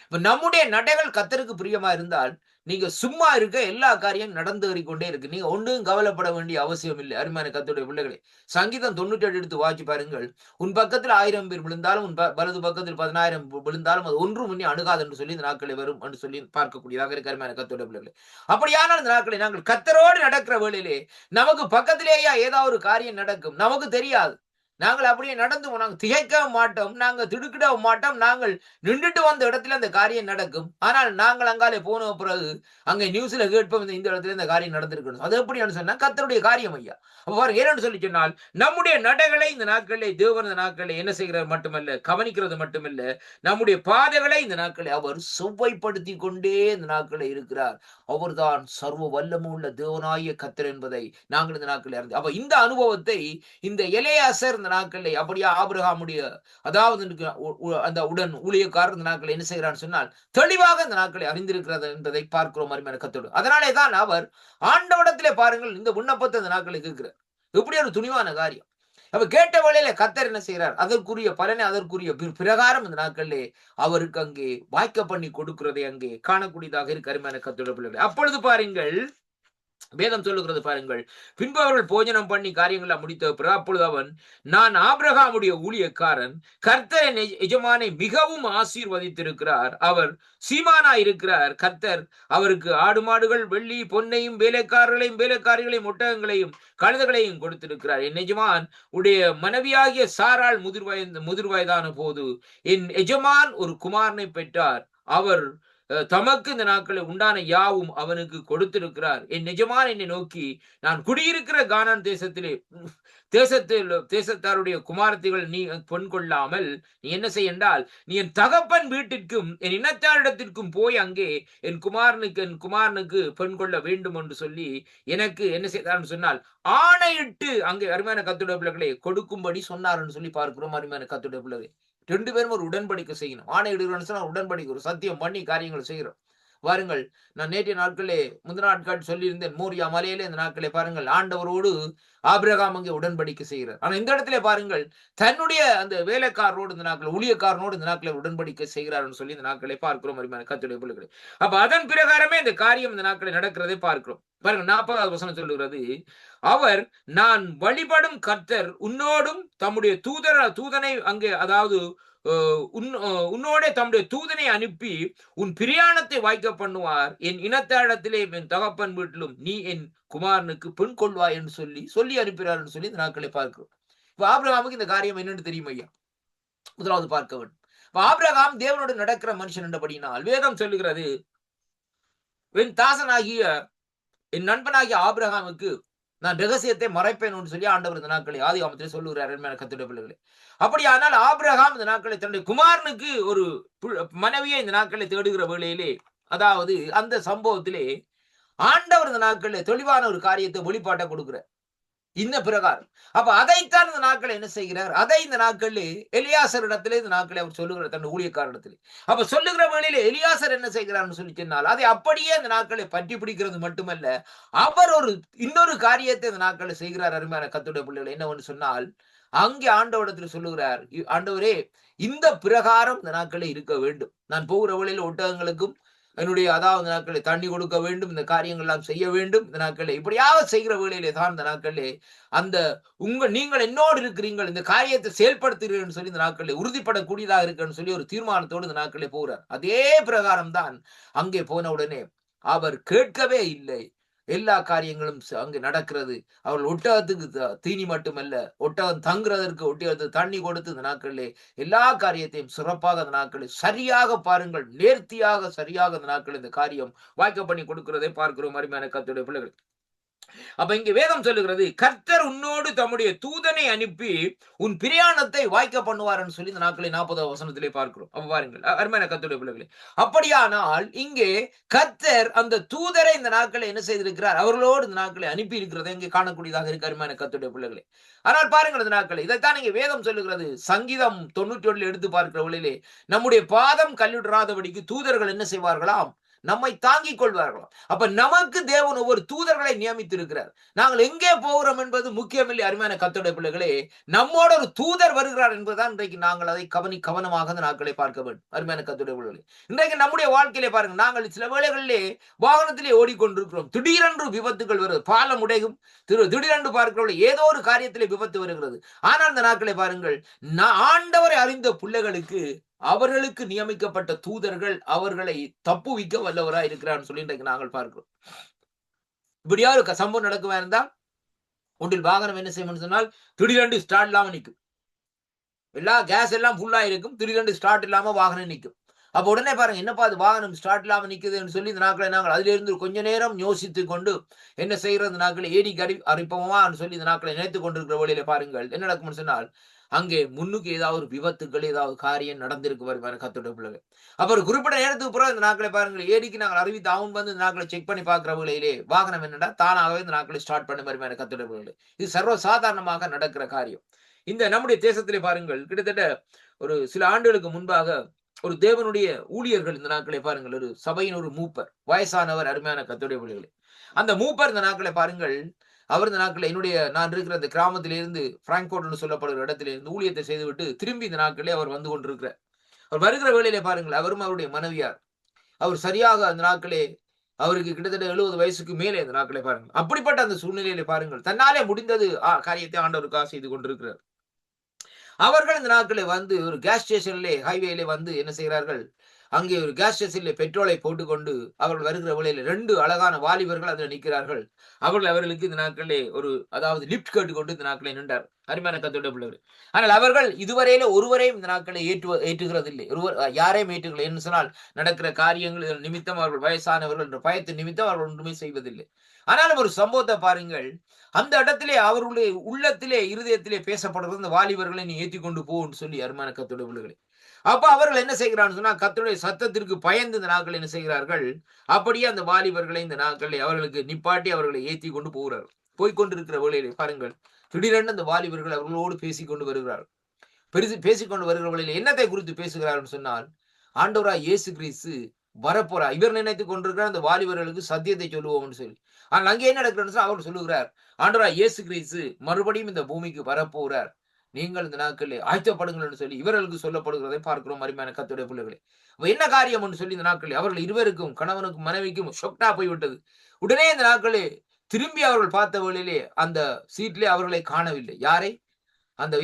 இப்ப நம்முடைய நடைகள் கர்த்தருக்கு பிரியமா இருந்தால் நீங்க சும்மா இருக்க எல்லா காரியம் நடந்தேறிக்கொண்டே இருக்கு. நீங்க ஒன்றும் கவலைப்பட வேண்டிய அவசியம் இல்லை. அருமையான கர்த்தருடைய பிள்ளைகளே, சங்கீதம் 98 எடுத்து வாசி பாருங்கள். உன் பக்கத்தில் 1000 பேர் விழுந்தாலும், உன் வலது பக்கத்தில் 10,000 விழுந்தாலும் அது ஒன்று முன்னே அணுகாது என்று சொல்லி இந்த நாட்களை வரும் என்று சொல்லி பார்க்கக்கூடியதாக இருக்கு. அருமையான கர்த்தருடைய பிள்ளைகளே, அப்படியான இந்த நாட்களை நாங்கள் கர்த்தரோடு நடக்கிற வேளையிலே நமக்கு பக்கத்திலேயே ஏதாவது ஒரு காரியம் நடக்கும், நமக்கு தெரியாது. நாங்கள் அப்படியே நடந்து நாங்கள் திகைக்கவும் மாட்டோம், நாங்கள் திடுக்கிடவும் மாட்டோம். நாங்கள் நின்றுட்டு வந்த இடத்துல அந்த காரியம் நடக்கும். ஆனால் நாங்கள் அங்காலே போன பிறகு அங்கே நியூஸ்ல கேட்போம், இந்த இடத்துல இந்த காரியம் நடந்திருக்கணும். அது எப்படின்னு சொன்னா கர்த்தருடைய காரியம் ஐயா. அப்ப பாருங்க, ஏன்னு சொல்லி சொன்னால் நம்முடைய நடைகளை இந்த நாட்களிலே தேவன் இந்த நாட்களிலே என்ன செய்கிறது மட்டுமல்ல, கவனிக்கிறது மட்டுமல்ல, நம்முடைய பாதைகளை இந்த நாட்களை அவர் செவ்வாய்ப்படுத்தி கொண்டே இந்த நாட்களில் இருக்கிறார். அவர்தான் சர்வ வல்லமுள்ள தேவனாகிய கர்த்தர் என்பதை நாங்கள் இந்த நாட்களில் அறிந்து, அப்ப இந்த அனுபவத்தை இந்த எலெயாசர் இந்த நாட்களில் அப்படியே ஆபிரகாமுடைய அதாவது அந்த உடன் ஊழியக்காரர் இந்த நாட்களை என்ன செய்கிறான்னு சொன்னால் தெளிவாக இந்த நாட்களை அறிந்திருக்கிறது என்பதை பார்க்கிறோம் அருமையான கர்த்தரோடு. அதனாலே தான் அவர் ஆண்டவரிடத்திலே பாருங்கள் இந்த விண்ணப்பத்தை இந்த நாட்களை கேட்கிறார். எப்படி ஒரு துணிவான காரியம். அப்ப கேட்ட வேளையில கர்த்தர் என்ன செய்கிறார், அதற்குரிய பலனை அதற்குரிய பிரகாரம் இந்த நாட்களிலே அவருக்கு அங்கே வாய்க்க பண்ணி கொடுக்கிறதை அங்கே காணக்கூடியதாக இருக்கு அருமையான கர்த்தருடைய பிள்ளைகளே. அப்பொழுது பாருங்கள், வேதம் சொல்லுகிறது பாருங்கள், பின்பு அவர்கள் போஜனம் பண்ணி காரியங்களை முடித்த பிறகு அப்பொழுது அவன், நான் ஆபிரகாமுடைய ஊழியக்காரன், கர்த்தர் என் எஜமானை மிகவும் ஆசீர்வதித்திருக்கிறார், அவர் சீமானா இருக்கிறார், கர்த்தர் அவருக்கு ஆடு மாடுகள் வெள்ளி பொன்னையும் வேலைக்காரர்களையும் வேலைக்காரிகளையும் ஒட்டகங்களையும் கழுதைகளையும் கொடுத்திருக்கிறார். என் எஜமான் உடைய மனைவியாகிய சாராள் முதிர்வயதான போது என் எஜமான் ஒரு குமாரனை பெற்றார், அவர் தமக்கு இந்த நாட்களில் உண்டான யாவும் அவனுக்கு கொடுத்திருக்கிறார். என் நிஜமான என்னை நோக்கி, நான் குடியிருக்கிற கானான் தேசத்தாருடைய குமாரத்திகள் நீ பொன் கொள்ளாமல் நீ என்ன செய்ய என்றால், நீ என் தகப்பன் வீட்டிற்கும் என் இனத்தாரிடத்திற்கும் போய் அங்கே என் குமாரனுக்கு பெண் கொள்ள வேண்டும் என்று சொல்லி எனக்கு என்ன செய்தார் சொன்னால் ஆணையிட்டு அங்கே அருமையான கர்த்தருடைய பிள்ளைகளை கொடுக்கும்படி சொன்னார் என்று சொல்லி பார்க்கிறோம். அருமையான கர்த்தருடைய பிள்ளைகளை, ரெண்டு பேரும் ஒரு உடன்படிக்கை செய்யணும். ஆணையிடுகிறோம்னு சொன்னா உடன்படிக்கை, ஒரு சத்தியம் பண்ணி காரியங்கள் செய்கிறோம். பாருங்கள், நான் நேற்றைய நாட்களே முந்தின நாட்கள் சொல்லியிருந்தேன், மோரியா மலையிலே இந்த நாட்களே பாருங்கள் ஆண்டவரோடு ஆபிரகாம் அங்கே உடன்படிக்கை செய்கிறார். ஆனா இந்த இடத்துல பாருங்கள், தன்னுடைய அந்த வேலைக்காரனோடு இந்த நாட்கள் ஊழியக்காரனோடு இந்த நாட்களை உடன்படிக்கை செய்கிறார்னு சொல்லி இந்த நாட்களை பார்க்கிறோம் அருமையான கர்த்தருடைய பிள்ளைகளே. அப்ப அதன் பிரகாரமே இந்த காரியம் இந்த நாட்களை நடக்கிறதை பார்க்கிறோம். பாருங்க, 40வது வசனம் சொல்லுகிறது, அவர் நான் வழிபடும் கர்த்தர் உன்னோடும் தம்முடைய தூதனை அங்கே அதாவது உன்னோட தம்முடைய தூதனை அனுப்பி உன் பிரியாணத்தை வாய்க்க பண்ணுவார், என் இனத்தாரிடத்திலே என் தகப்பன் வீட்டிலும் நீ என் குமாரனுக்கு பெண் கொள்வாய் என்று சொல்லி அனுப்பினார் என்று சொல்லி இந்த நாட்களை பார்க்கிறோம். இப்ப ஆபிரகாமுக்கு இந்த காரியம் என்னன்னு தெரியும் ஐயா, முதலாவது பார்க்க வேண்டும். இப்ப ஆபிரகாம் தேவனோடு நடக்கிற மனுஷன் என்றபடினால் வேதம் சொல்லுகிறது, என் தாசனாகிய என் நண்பனாகிய ஆபிரகாமுக்கு நான் ரகசியத்தை மறைப்பேன் என்று சொல்லி ஆண்டவர் இந்த நாட்களை ஆதிகாமத்திலே சொல்லுகிறார் கர்த்தருடைய பிள்ளைகளே. அப்படியானால் ஆபிரகாம் இந்த நாட்களை தன்னுடைய குமாரனுக்கு ஒரு மனைவியை இந்த நாட்களை தேடுகிற வேளையிலே, அதாவது அந்த சம்பவத்திலே ஆண்டவர் இந்த நாட்களில் தெளிவான ஒரு காரியத்தை வெளிப்பாட்டை கொடுக்கிறார் இந்த பிரகாரம். அப்ப அதைத்தான் இந்த நாட்கள் என்ன செய்கிறார், அதை இந்த நாட்களில் எலியாசர் இடத்திலே இந்த நாட்களை அவர் சொல்லுகிறார் தன் ஊழியக்காரத்திலே. அப்ப சொல்லுகிற வேளையில எலியாசர் என்ன செய்கிறார்னு சொல்லி சொன்னால், அதை அப்படியே இந்த நாட்களை பற்றி பிடிக்கிறது மட்டுமல்ல, அவர் இன்னொரு காரியத்தை இந்த நாட்களை செய்கிறார் அருமையான கர்த்தருடைய பிள்ளைகளை. என்னவென்று சொன்னால், அங்கே ஆண்டவரிடத்தில் சொல்லுகிறார், ஆண்டவரே இந்த பிரகாரம் இந்த நாட்களே இருக்க வேண்டும், நான் போகிற வேளையில ஒட்டகங்களுக்கும் என்னுடைய அதாவது நாட்களை தண்ணி கொடுக்க வேண்டும், இந்த காரியங்கள் எல்லாம் செய்ய வேண்டும். இந்த நாட்களே இப்படியாக செய்கிற வேளையிலே தான் இந்த நாட்களே அந்த நீங்கள் என்னோடு இருக்கிறீர்கள், இந்த காரியத்தை செயல்படுத்துகிறீர்கள் சொல்லி இந்த நாட்களே உறுதிப்படக்கூடியதாக இருக்குன்னு சொல்லி ஒரு தீர்மானத்தோடு இந்த நாட்களே போகிறார். அதே பிரகாரம் தான் அங்கே போன உடனே அவர் கேட்கவே இல்லை, எல்லா காரியங்களும் அங்கு நடக்கிறது. அவர்கள் ஒட்டகத்துக்கு தீனி மட்டுமல்ல, ஒட்டகம் தங்குறதற்கு ஒட்டகத்துக்கு தண்ணி கொடுத்து இந்த நாட்களிலே எல்லா காரியத்தையும் சிறப்பாக அந்த நாட்களில் சரியாக பாருங்கள், நேர்த்தியாக சரியாக அந்த நாட்களில் இந்த காரியம் வாய்க்க பண்ணி கொடுக்கிறதை பார்க்கிறோம் அருமையான கர்த்தருடைய பிள்ளைகள். அப்ப இங்க வேதம் சொல்லுகிறது, கர்த்தர் உன்னோடு தம்முடைய தூதனை அனுப்பி உன் பிரயாணத்தை வாய்க்க பண்ணுவார்னு சொல்லி இந்த நாட்களை 40வது வசனத்திலே பார்க்கிறோம். அப்ப பாருங்கள் அருமையான கர்த்தருடைய பிள்ளைகளே, அப்படியானால் இங்கே கர்த்தர் அந்த தூதரை இந்த நாட்களை என்ன செய்திருக்கிறார், அவர்களோடு இந்த நாட்களை அனுப்பி இருக்கிறதை இங்கே காணக்கூடியதாக இருக்கு அருமையான கர்த்தருடைய பிள்ளைகளே. ஆனால் பாருங்கள் இந்த நாட்களை, இதைத்தான் இங்கே வேதம் சொல்லுகிறது. சங்கீதம் 91 எடுத்து பார்க்கிற வழியிலே, நம்முடைய பாதம் கல்லிடாதபடிக்கு தூதர்கள் என்ன செய்வார்களாம், நம்மை தாங்கிக் கொள்வார்களாம். அப்ப நமக்கு தேவன் ஒவ்வொரு தூதர்களை நியமித்திருக்கிறார். நாங்கள் எங்கே போகிறோம் என்பது முக்கியமில்லை அருமையான கர்த்தருடைய பிள்ளைகளே, நம்மோட ஒரு தூதர் வருகிறார் என்பதுதான் இன்றைக்கு நாங்கள் அதை கவனமாக அந்த நாட்களை பார்க்க வேண்டும் அருமையான கர்த்தருடைய பிள்ளைகளே. இன்றைக்கு நம்முடைய வாழ்க்கையிலே பாருங்க, நாங்கள் சில வேளைகளிலே வாகனத்திலே ஓடிக்கொண்டிருக்கிறோம், திடீரென்று விபத்துகள் வருகிறது, பாலம் உடையும், திடீரென்று பார்க்கிறவர்கள் ஏதோ ஒரு காரியத்திலே விபத்து வருகிறது. ஆனால் இந்த நாட்களை பாருங்கள், ஆண்டவரை அறிந்த பிள்ளைகளுக்கு அவர்களுக்கு நியமிக்கப்பட்ட தூதர்கள் அவர்களை தப்புவிக்க வல்லவராய் இருக்கிறான்னு சொல்லி இன்றைக்கு நாங்கள் பார்க்கிறோம். இப்படியா ஒரு சம்பவம் நடக்குமா இருந்தால், ஒன்றில் வாகனம் என்ன செய்யும் சொன்னால் திடீரென்று ஸ்டார்ட் இல்லாம நிற்கும். எல்லா கேஸ் எல்லாம் ஃபுல்லா இருக்கும். திடீரென்று ஸ்டார்ட் இல்லாம வாகனம் நிக்கும். அப்ப உடனே பாருங்க, என்னப்பா அது வாகனம் ஸ்டார்ட் இல்லாம நிக்குதுன்னு சொல்லி இந்த நாட்களை நாங்கள் அதிலிருந்து கொஞ்ச நேரம் யோசித்துக் கொண்டு என்ன செய்யறது, இந்த நாட்களை ஏடிக்கு அரிப்போமான்னு சொல்லி இந்த நாட்களை நினைத்துக் கொண்டிருக்கிற வழியில பாருங்கள் என்ன நடக்கும்னு சொன்னால், அங்கே முன்னுக்கு ஏதாவது ஒரு விபத்துக்கள் ஏதாவது காரியம் நடந்திருக்கு வருமான கத்தோட பிள்ளைகள். அப்ப ஒரு குறிப்பிட்ட நேரத்துக்கு பிறகு இந்த நாட்களை பாருங்கள், ஏடிக்கு நாங்கள் அறிவித்து அவன் வந்து இந்த நாட்களை செக் பண்ணி பார்க்கிற வேளையிலே வாகனம் என்னடா தானாகவே இந்த நாட்களை ஸ்டார்ட் பண்ண வருமான கத்தோட பிள்ளைகள். இது சர்வ சாதாரணமாக நடக்கிற காரியம். இந்த நம்முடைய தேசத்திலே பாருங்கள், கிட்டத்தட்ட ஒரு சில ஆண்டுகளுக்கு முன்பாக ஒரு தேவனுடைய ஊழியர்கள் இந்த நாட்களை பாருங்கள், ஒரு சபையின் ஒரு மூப்பர், வயசானவர், அருமையான கர்த்தருடைய பிள்ளைகளே. அந்த மூப்பர் இந்த நாட்களை பாருங்கள், அவர் இந்த நாட்களை நான் இருக்கிற அந்த கிராமத்திலிருந்து பிராங்க்போர்ட் சொல்லப்படுகிற இடத்திலிருந்து ஊழியத்தை செய்துவிட்டு திரும்பி இந்த நாட்களே அவர் வந்து கொண்டிருக்கிறார். அவர் வருகிற வேளையிலே பாருங்கள், அவரும் அவருடைய மனைவியார், அவர் சரியாக அந்த நாட்களே அவருக்கு கிட்டத்தட்ட 70 வயசுக்கு மேலே இந்த நாட்களை பாருங்கள். அப்படிப்பட்ட அந்த சூழ்நிலையிலே பாருங்கள், தன்னாலே முடிந்தது காரியத்தை ஆண்டவருக்காக செய்து கொண்டிருக்கிறார். அவர்கள் இந்த நாட்களில் வந்து ஒரு கேஸ் ஸ்டேஷன்ல ஹைவேல வந்து என்ன செய்கிறார்கள், அங்கே ஒரு கேஸ் ஸ்டேஷன்ல பெட்ரோலை போட்டுக்கொண்டு அவர்கள் வருகிற வேளையில 2 அழகான வாலிபர்கள் அதில் நிற்கிறார்கள். அவர்களுக்கு இந்த நாட்களிலே அதாவது லிப்ட் கேட்டுக்கொண்டு இந்த நாட்களை நின்றார். அருமையான கர்த்தருடைய பிள்ளைகளே. ஆனால் அவர்கள் இதுவரையில ஒருவரையும் இந்த நாட்களை ஏற்றுகிறது இல்லை. யாரையும் ஏற்றுக்கல என்று சொன்னால், நடக்கிற காரியங்கள் நிமித்தம் அவர்கள் வயசானவர்கள் என்ற பயத்தின் நிமித்தம் அவர்கள் ஒன்றுமே செய்வதில்லை. ஆனாலும் ஒரு சம்பவத்தை பாருங்கள், அந்த இடத்திலே அவர்களுடைய உள்ளத்திலே இருதயத்திலே பேசப்படுறது, இந்த வாலிபர்களை நீ ஏற்றி கொண்டு போன்னு சொல்லி அருமையான கர்த்தருடைய பிள்ளைகளே. அப்ப அவர்கள் என்ன செய்கிறான்னு சொன்னா, கர்த்தருடைய சத்தத்திற்கு பயந்து இந்த நாட்கள் என்ன செய்கிறார்கள், அப்படியே அந்த வாலிபர்களை இந்த நாட்களை அவர்களுக்கு நிப்பாட்டி அவர்களை ஏற்றி கொண்டு போகிறார்கள். போய்கொண்டிருக்கிற வேளையிலே பாருங்கள், திடீரென்று அந்த வாலிபர்கள் அவர்களோடு பேசிக்கொண்டு வருகிறார்கள். பேசிக்கொண்டு வருகிற வேளையிலே என்னத்தை குறித்து பேசுகிறார்கள் சொன்னால், ஆண்டவராய் இயேசு கிறிஸ்து வரப்போறார். இவர் நினைத்துக் கொண்டிருக்கிற அந்த வாலிபர்களுக்கு சத்தியத்தை சொல்லுவோம்னு சொல்லி. ஆனால் அங்கே என்ன நடக்கிறது, அவர் சொல்லுகிறார், ஆண்டவராய் இயேசு கிறிஸ்து மறுபடியும் இந்த பூமிக்கு வரப்போறார், நீங்கள் இந்த நாட்களில் ஆயத்தப்படுங்கள் என்று சொல்லி இவர்களுக்கு சொல்லப்படுகிறதை பார்க்கிறோம். அருமையான கர்த்தருடைய பிள்ளைகளே, என்ன காரியம் என்று சொல்லி இந்த நாட்களில் அவர்கள் இருவருக்கும், கணவனுக்கும் மனைவிக்கும் ஷொக்டா போய்விட்டது. உடனே இந்த நாட்களே திரும்பி அவர்கள் பார்த்த வேளையிலே அந்த சீட்டிலே அவர்களை காணவில்லை. யாரை? அந்த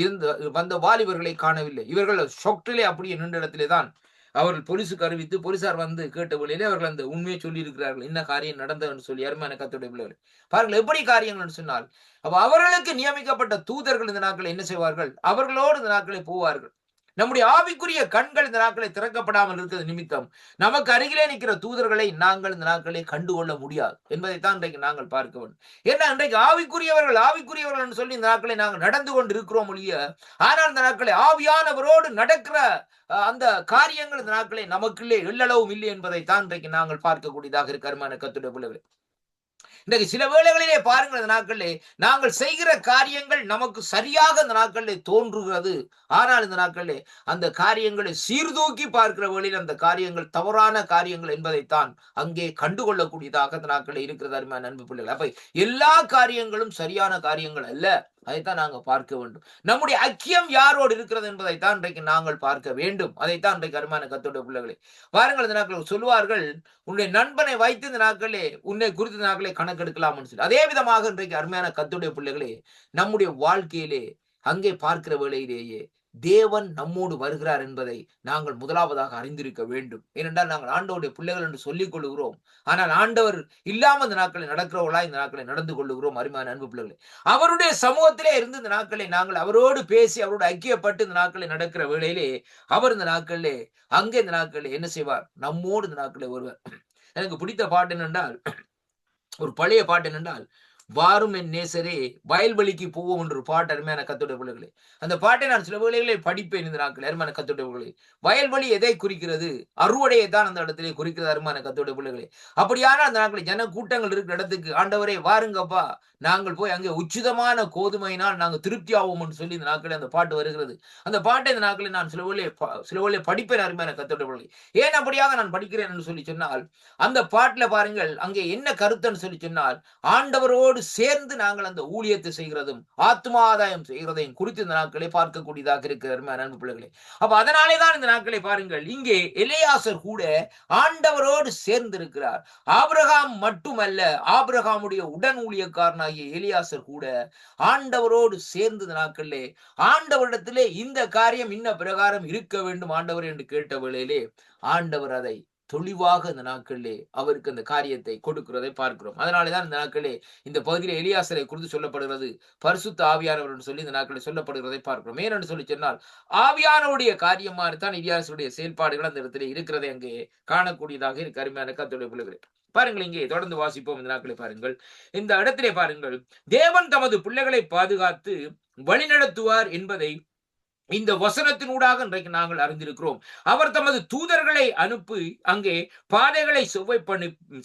வந்த வாலிபர்களை காணவில்லை. இவர்கள் ஷொக்டிலே அப்படியே நின்ற இடத்திலே தான் அவர்கள் போலீசுக்கு அறிவித்து போலீசார் வந்து கேட்ட வழியிலே அவர்கள் அந்த உண்மையை சொல்லி இருக்கிறார்கள், என்ன காரியம் நடந்ததுன்னு சொல்லி. அருமையான கர்த்தருடைய பிள்ளைகளே, பாருங்கள் எப்படி காரியங்கள் சொன்னால், அப்ப அவர்களுக்கு நியமிக்கப்பட்ட தூதர்கள் இந்த நாட்களை என்ன செய்வார்கள், அவர்களோடு இந்த நாட்களை போவார்கள். நம்முடைய ஆவிக்குரிய கண்கள் இந்த நாட்களை திறக்கப்படாமல் இருக்கிறது நிமித்தம் நமக்கு அருகிலே நிற்கிற தூதர்களை நாங்கள் இந்த நாட்களை கண்டுகொள்ள முடியாது என்பதைத்தான் இன்றைக்கு நாங்கள் பார்க்க வேண்டும். ஏன்னா இன்றைக்கு ஆவிக்குரியவர்கள் சொல்லி இந்த நாட்களை நாங்கள் நடந்து கொண்டு இருக்கிறோம் ஒழிய, ஆனால் இந்த நாட்களை ஆவியானவரோடு நடக்கிற அந்த காரியங்கள் இந்த நாட்களை நமக்குள்ளே எள்ளளவும் இல்லை என்பதைத்தான் இன்றைக்கு நாங்கள் பார்க்கக்கூடியதாக இருக்கு. அருமையான கர்த்தருடைய பிள்ளைகளே, இன்றைக்கு சில வேளைகளிலே பாருங்கள், இந்த நாட்களிலே நாங்கள் செய்கிற காரியங்கள் நமக்கு சரியாக இந்த நாட்களிலே தோன்றுகிறது. ஆனால் இந்த நாட்களிலே அந்த காரியங்களை சீர்தூக்கி பார்க்கிற வேளையில் அந்த காரியங்கள் தவறான காரியங்கள் என்பதைத்தான் அங்கே கண்டுகொள்ளக்கூடியதாக இந்த நாட்களில் இருக்கிறது. அருமையான அன்பு பிள்ளைகள், அப்ப எல்லா காரியங்களும் சரியான காரியங்கள் அல்ல, அதைத்தான் நாங்கள் பார்க்க வேண்டும். நம்முடைய ஐக்கியம் யாரோடு இருக்கிறது என்பதைத்தான் இன்றைக்கு நாங்கள் பார்க்க வேண்டும். அதைத்தான் இன்றைக்கு அருமையான கர்த்தருடைய பிள்ளைகளே பாருங்கள், இந்த நாட்கள் சொல்லுவார்கள், உன்னுடைய நண்பனை வைத்து இந்த நாட்களே உன்னை குறித்த நாட்களை கணக்கெடுக்கலாம்னு சொல்லி. அதே விதமாக இன்றைக்கு அருமையான கர்த்தருடைய பிள்ளைகளே, நம்முடைய வாழ்க்கையிலே அங்கே பார்க்கிற வேளையிலேயே தேவன் நம்மோடு வருகிறார் என்பதை நாங்கள் முதலாவதாக அறிந்திருக்க வேண்டும். ஏனென்றால் நாங்கள் ஆண்டவருடைய பிள்ளைகள் என்று சொல்லிக் கொள்ளுகிறோம், ஆனால் ஆண்டவர் இல்லாமல் இந்த நாட்களை நடக்கிறவர்களா இந்த நாட்களை நடந்து கொள்ளுகிறோம். அருமையான அன்பு பிள்ளைகளே, அவருடைய சமூகத்திலே இருந்து இந்த நாட்களை நாங்கள் அவரோடு பேசி அவரோடு ஐக்கியப்பட்டு இந்த நாட்களை நடக்கிற வேளையிலே அவர் இந்த நாட்களிலே அங்கே இந்த நாட்களில் என்ன செய்வார், நம்மோடு இந்த நாட்களை வருவார். எனக்கு பிடித்த பாட்டு என்னென்றால், ஒரு பழைய பாட்டு என்னென்றால், வாரும் என் நேசரே வயல்வெளிக்கு போவோம் என்று பாட்டு. அருமையான கர்த்தருடைய பிள்ளைகளே, அந்த பாட்டை நான் சில வேளைகளை படிப்பேன் இந்த நாட்கள். அருமையான கர்த்தருடைய பிள்ளைகளே, வயல்வெளி எதை குறிக்கிறது? அறுவடையை தான் அந்த இடத்திலே குறிக்கிறது. அருமையான கர்த்தருடைய பிள்ளைகளே, அப்படியான அந்த நாட்களில் ஜன கூட்டங்கள் இருக்கிற இடத்துக்கு ஆண்டவரே வாருங்கப்பா, நாங்கள் போய் அங்கே உச்சிதமான கோதுமையினால் நாங்கள் திருப்தி ஆவோம் என்று சொல்லி இந்த நாட்களில் அந்த பாட்டு வருகிறது. அந்த பாட்டை இந்த நாட்களில் நான் சில வேளை படிப்பேன். அருமையான கர்த்தருடைய பிள்ளைகளே, ஏன் அப்படியாக நான் படிக்கிறேன் என்று சொல்லி சொன்னால், அந்த பாட்டுல பாருங்கள் அங்கே என்ன கருத்துன்னு சொல்லி சொன்னால், ஆண்டவரோடு சேர்ந்து நாங்கள் அந்த ஊழியத்தை செய்கிறதும் ஆத்மாதாயம் செய்கிறதையும் குறித்து இந்த நாட்களை பார்க்கக்கூடியதாக இருக்கிற அன்பு பிள்ளைகளே. அப்ப அதனாலேதான் இந்த நாட்களை பாருங்கள், இங்கே எலியாசர் கூட ஆண்டவரோடு சேர்ந்து இருக்கிறார். ஆபிரகாம் மட்டுமல்ல, ஆபிரகாமுடைய உடன் ஊழியக்காரனாகிய எலியாசர் கூட ஆண்டவரோடு சேர்ந்து இந்த நாட்களிலே ஆண்டவரிடத்திலே இந்த காரியம் இன்ன பிரகாரம் இருக்க வேண்டும் ஆண்டவர் என்று கேட்ட வேளையிலே ஆண்டவர் அதை தெளிவாக இந்த நாட்களிலே அவருக்கு அந்த காரியத்தை கொடுக்கிறதை பார்க்கிறோம். அதனாலேதான் இந்த நாட்களிலே இந்த பகுதியிலே எலியாசரை குறித்து சொல்லப்படுகிறது பரிசுத்த ஆவியானவர் என்று சொல்லி இந்த நாட்களில் சொல்லப்படுகிறதை பார்க்கிறோம். ஏனென்று சொல்லி சொன்னால் ஆவியானவருடைய காரியமாகத்தான் எலியாசருடைய செயல்பாடுகள் அந்த இடத்திலே இருக்கிறதை அங்கே காணக்கூடியதாக இருக்கு. அருமையான கர்த்தருடைய பிள்ளைகளே, பாருங்கள், இங்கே தொடர்ந்து வாசிப்போம். இந்த நாட்களை பாருங்கள், இந்த இடத்திலே பாருங்கள், தேவன் தமது பிள்ளைகளை பாதுகாத்து வழிநடத்துவார் என்பதை இந்த வசனத்தினூடாக இன்றைக்கு நாங்கள் அறிந்திருக்கிறோம். அவர் தமது தூதர்களை அனுப்பி அங்கே பாதைகளை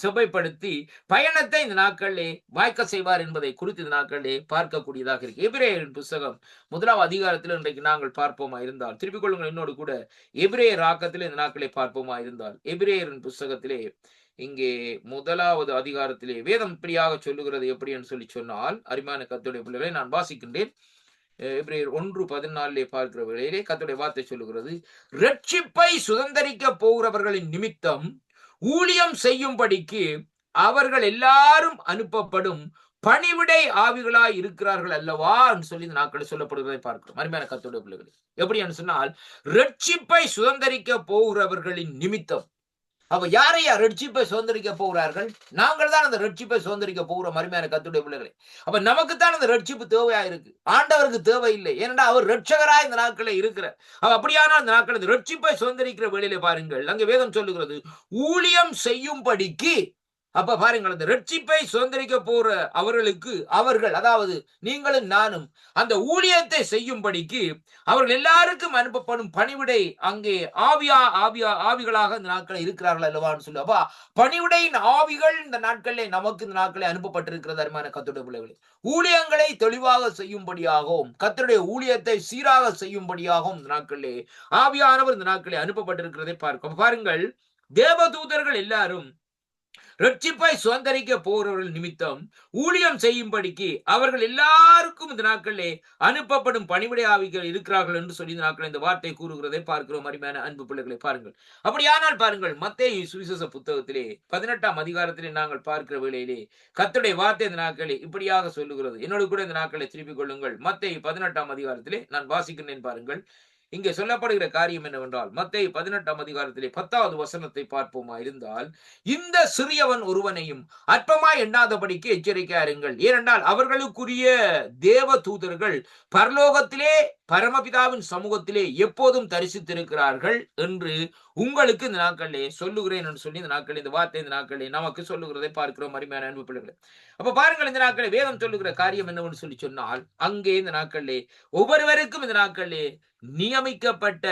செவ்வைப்படுத்தி பயணத்தை இந்த நாட்களிலே வாய்க்க செய்வார் என்பதை குறித்து இந்த நாட்களிலே பார்க்கக்கூடியதாக இருக்கு. எபிரேயரின் புஸ்தகம் 1ஆம் அதிகாரத்தில் இன்றைக்கு நாங்கள் பார்ப்போமா இருந்தால், திருப்பிக் கொள்ளுங்கள் என்னோடு கூட, எபிரேயர் ஆக்கத்திலே இந்த நாட்களை பார்ப்போமா இருந்தால், எபிரேயரின் புஸ்தகத்திலே இங்கே 1வது அதிகாரத்திலே வேதம் இப்படியாக சொல்லுகிறது. எப்படி என்று சொல்லி சொன்னால், அருமையான கர்த்தருடைய பிள்ளைகளை நான் வாசிக்கின்றேன். எபிரேயர் 1:14 பார்க்கிற வேளையிலே கர்த்தருடைய வார்த்தை சொல்லுகிறது, ரட்சிப்பை சுதந்தரிக்க போகிறவர்களின் நிமித்தம் ஊழியம் செய்யும்படிக்கு அவர்கள் எல்லாரும் அனுப்பப்படும் பணிவிடை ஆவிகளாய் இருக்கிறார்கள் அல்லவா என்று சொல்லி இந்த நாட்களில் சொல்லப்படுவதை பார்க்கிறோம். அருமையான கர்த்தருடைய பிள்ளைகளை, எப்படி என்று சொன்னால், ரட்சிப்பை சுதந்தரிக்க போகிறவர்களின் நிமித்தம். அப்ப யாரையா ரட்சிப்பை சுதந்திரிக்க போகிறார்கள்? நாங்கள் தான் அந்த ரட்சிப்பை சுதந்திரிக்க போகிறோம். அருமையான கர்த்தருடைய பிள்ளைகளே, அப்ப நமக்குத்தான் அந்த ரட்சிப்பு தேவையா இருக்கு, ஆண்டவருக்கு தேவையில்லை. ஏனென்றால் அவர் ரட்சகராய் இந்த நாட்களில் இருக்கிறார். அப்படியான அந்த நாட்கள் இந்த ரட்சிப்பை சுதந்திரிக்கிற வேளையிலே பாருங்கள், அங்கே வேதம் சொல்லுகிறது ஊழியம் செய்யும்படிக்கு. அப்ப பாருங்கள், அந்த ரட்சிப்பை சுதந்திரிக்க போற அவர்களுக்கு, அவர்கள் அதாவது நீங்களும் நானும் அந்த ஊழியத்தை செய்யும்படிக்கு அவர்கள் எல்லாருக்கும் அனுப்பப்படும் பணிவிடை அங்கே ஆவிகளாக இந்த நாட்களை இருக்கிறார்கள் அல்லவான்னு சொல்லு. அப்ப பணிவிடையின் ஆவிகள் இந்த நாட்களிலே நமக்கு இந்த நாட்களை அனுப்பப்பட்டிருக்கிறது. அருமையான கர்த்தருடைய பிள்ளைகளே, ஊழியங்களை தெளிவாக செய்யும்படியாகவும் கர்த்தருடைய ஊழியத்தை சீராக செய்யும்படியாகவும் இந்த நாட்களிலே ஆவியானவர் இந்த நாட்களை அனுப்பப்பட்டிருக்கிறதை பார்க்கும். பாருங்கள், தேவதூதர்கள் எல்லாரும் ரட்சிப்பை சுதந்திரிக்க போகிறவர்கள் நிமித்தம் ஊழியம் செய்யும்படிக்கு அவர்கள் எல்லாருக்கும் இந்த நாட்களிலே அனுப்பப்படும் பணிவிடை ஆவிகள் இருக்கிறார்கள் என்று சொல்லி இந்த நாட்கள் இந்த வார்த்தை கூறுகிறதை பார்க்கிறோம். அருமையான அன்பு பிள்ளைகளை பாருங்கள். அப்படியானால் பாருங்கள், மத்தேயு சுவிசேஷ புத்தகத்திலே 18ஆம் அதிகாரத்திலே நாங்கள் பார்க்கிற வேளையிலே கர்த்தருடைய வார்த்தை இந்த நாட்களே இப்படியாக சொல்லுகிறது. என்னோடு கூட இந்த நாட்களை திருப்பிக் கொள்ளுங்கள். மத்தேயு 18ஆம் அதிகாரத்திலே நான் வாசிக்கிறேன். பாருங்கள், இங்கே சொல்லப்படுகிற காரியம் என்னவென்றால், மத்தேயு 18ஆம் அதிகாரத்திலே 10வது வசனத்தை பார்ப்போமா இருந்தால், இந்த சிறியவன் ஒருவனையும் அற்பமாய் எண்ணாதபடிக்கு எச்சரிக்கையாருங்கள், ஏனென்றால் அவர்களுக்குரிய தேவ தூதர்கள் பரலோகத்திலே பரமபிதாவின் சமூகத்திலே எப்போதும் தரிசித்திருக்கிறார்கள் என்று உங்களுக்கு இந்த நாட்களிலே சொல்லுகிறேன் என்று சொல்லி இந்த நாட்களில் இந்த வார்த்தை இந்த நாட்களிலே நமக்கு சொல்லுகிறதை பார்க்கிறோம். அருமையான அன்பு பிள்ளைகளே, அப்ப பாருங்கள், இந்த நாட்களில் வேதம் சொல்லுகிற காரியம் என்னவென்று சொல்லி சொன்னால், அங்கே இந்த நாட்களிலே ஒவ்வொருவருக்கும் இந்த நாட்களிலே நியமிக்கப்பட்ட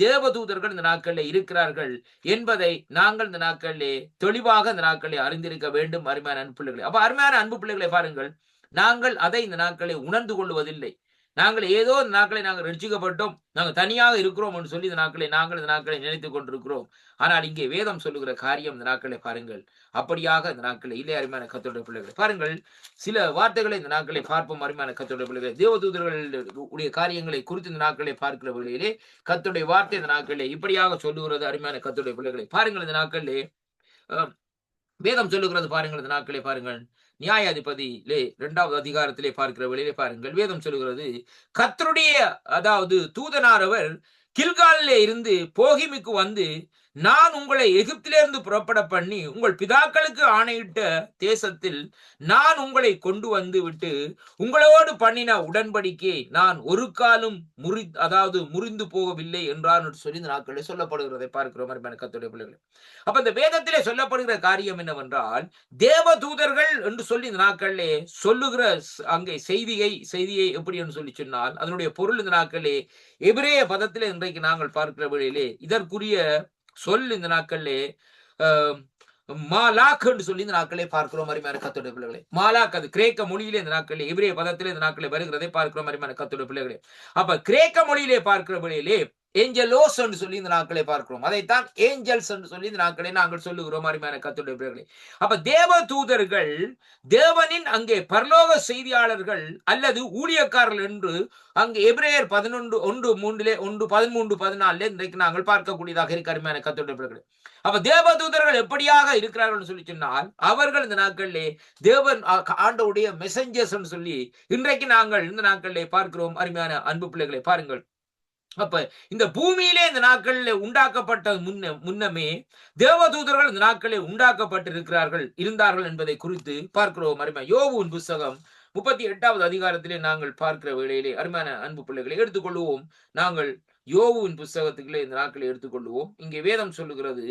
தேவதூதர்கள் இந்த நாட்களிலே இருக்கிறார்கள் என்பதை நாங்கள் இந்த நாட்களிலே தெளிவாக இந்த நாட்களிலே அறிந்திருக்க வேண்டும். அருமையான அன்பு பிள்ளைகளே, அப்ப அருமையான அன்பு பிள்ளைகளை பாருங்கள், நாங்கள் அதை இந்த நாட்களை உணர்ந்து கொள்வதில்லை. நாங்கள் ஏதோ இந்த நாட்களை நாங்கள் ரட்சிக்கப்பட்டோம், நாங்கள் தனியாக இருக்கிறோம் என்று சொல்லி இந்த நாட்களை நினைத்துக் கொண்டிருக்கிறோம். ஆனால் இங்கே வேதம் சொல்லுகிற காரியம் இந்த நாட்களை பாருங்கள், அப்படியாக இந்த நாட்களை இல்லை. அருமையான கர்த்தருடைய பிள்ளைகளை பாருங்கள், சில வார்த்தைகளை இந்த நாட்களை பார்ப்போம். அருமையான கர்த்தருடைய பிள்ளைகளை, தேவதூதர்களுடைய காரியங்களை குறித்து இந்த நாட்களை பார்க்கிற வேளையிலே கர்த்தருடைய வார்த்தை இந்த நாட்களிலே இப்படியாக சொல்லுகிறது. அருமையான கர்த்தருடைய பிள்ளைகளை பாருங்கள், இந்த நாட்களிலே வேதம் சொல்லுகிறது. பாருங்கள், இந்த நாட்களை பாருங்கள், நியாயாதிபதியிலே 2வது அதிகாரத்திலே பார்க்கிற வேளையிலே பாருங்கள், வேதம் சொல்லுகிறது, கர்த்தருடைய அதாவது தூதனானவர் கில்காலிலே இருந்து போகிமுக்கு வந்து, நான் உங்களை எகிப்திலிருந்து புறப்பட பண்ணி உங்கள் பிதாக்களுக்கு ஆணையிட்ட தேசத்தில் நான் உங்களை கொண்டு வந்து விட்டு உங்களோடு பண்ணின உடன்படிக்கை நான் ஒரு காலும் முறிந்து போகவில்லை என்றார் சொல்லி இந்த நாட்களில் சொல்லப்படுகிறதை பார்க்கிறோம். கர்த்தருடைய பிள்ளைகளே, அப்ப இந்த வேதத்திலே சொல்லப்படுகிற காரியம் என்னவென்றால், தேவ தூதர்கள் என்று சொல்லி இந்த நாட்களிலே சொல்லுகிற அங்கே செய்தியை எப்படி என்று சொல்லி சொன்னால், அதனுடைய பொருள் இந்த நாட்களிலே எபிரேய பதத்திலே இன்றைக்கு நாங்கள் பார்க்கிற வேளையிலே இதற்குரிய சொல் இந்த நாட்களிலே மாலாக் என்று சொல்லி இந்த நாட்களே பார்க்கிறோம். அருமையான கர்த்தருடைய பிள்ளைகளே, மாலாக் அது கிரேக்க மொழியிலே இந்த நாட்களிலே எபிரேய பதத்திலே இந்த நாட்களிலே வருகிறதை பார்க்கிறோம். அருமையான கர்த்தருடைய பிள்ளைகளே, அப்ப கிரேக்க மொழியிலே பார்க்கிற வேளையிலே ஏஞ்சலோஸ் என்று சொல்லி இந்த நாட்களை பார்க்கிறோம். அதைத்தான் ஏஞ்சல்ஸ் என்று சொல்லி இந்த நாட்களை நாங்கள் சொல்லுகிறோம். அருமையான கர்த்தருடைய பிள்ளைகளே, அப்ப தேவ தூதர்கள் தேவனின் அங்கே பரலோக செய்தியாளர்கள் அல்லது ஊழியக்காரர்கள் என்று அங்கே எபிரேயர் 11:13-14 இன்றைக்கு நாங்கள் பார்க்கக்கூடியதாக இருக்க. அருமையான கர்த்தருடைய பிள்ளைகளே, அப்ப தேவ தூதர்கள் எப்படியாக இருக்கிறார்கள் சொல்லி சொன்னால், அவர்கள் இந்த நாட்களிலே தேவன் ஆண்டவருடைய மெசஞ்சர்ஸ் சொல்லி இன்றைக்கு நாங்கள் இந்த நாட்களிலே பார்க்கிறோம். அருமையான அன்பு பிள்ளைகளை பாருங்கள், அப்ப இந்த பூமியிலே இந்த நாட்களில் உண்டாக்கப்பட்ட முன்னமே தேவதூதர்கள் இந்த நாட்களில் உண்டாக்கப்பட்டிருக்கிறார்கள் இருந்தார்கள் என்பதை குறித்து பார்க்கிறோம். அருமை யோபுவின் புஸ்தகம் 38வது அதிகாரத்திலே நாங்கள் பார்க்கிற வேளையிலே அருமையான அன்பு பிள்ளைகளை எடுத்துக்கொள்வோம். நாங்கள் யோபுவின் புஸ்தகத்துக்குள்ளே இந்த நாட்களை எடுத்துக்கொள்வோம். இங்கே வேதம் சொல்லுகிறது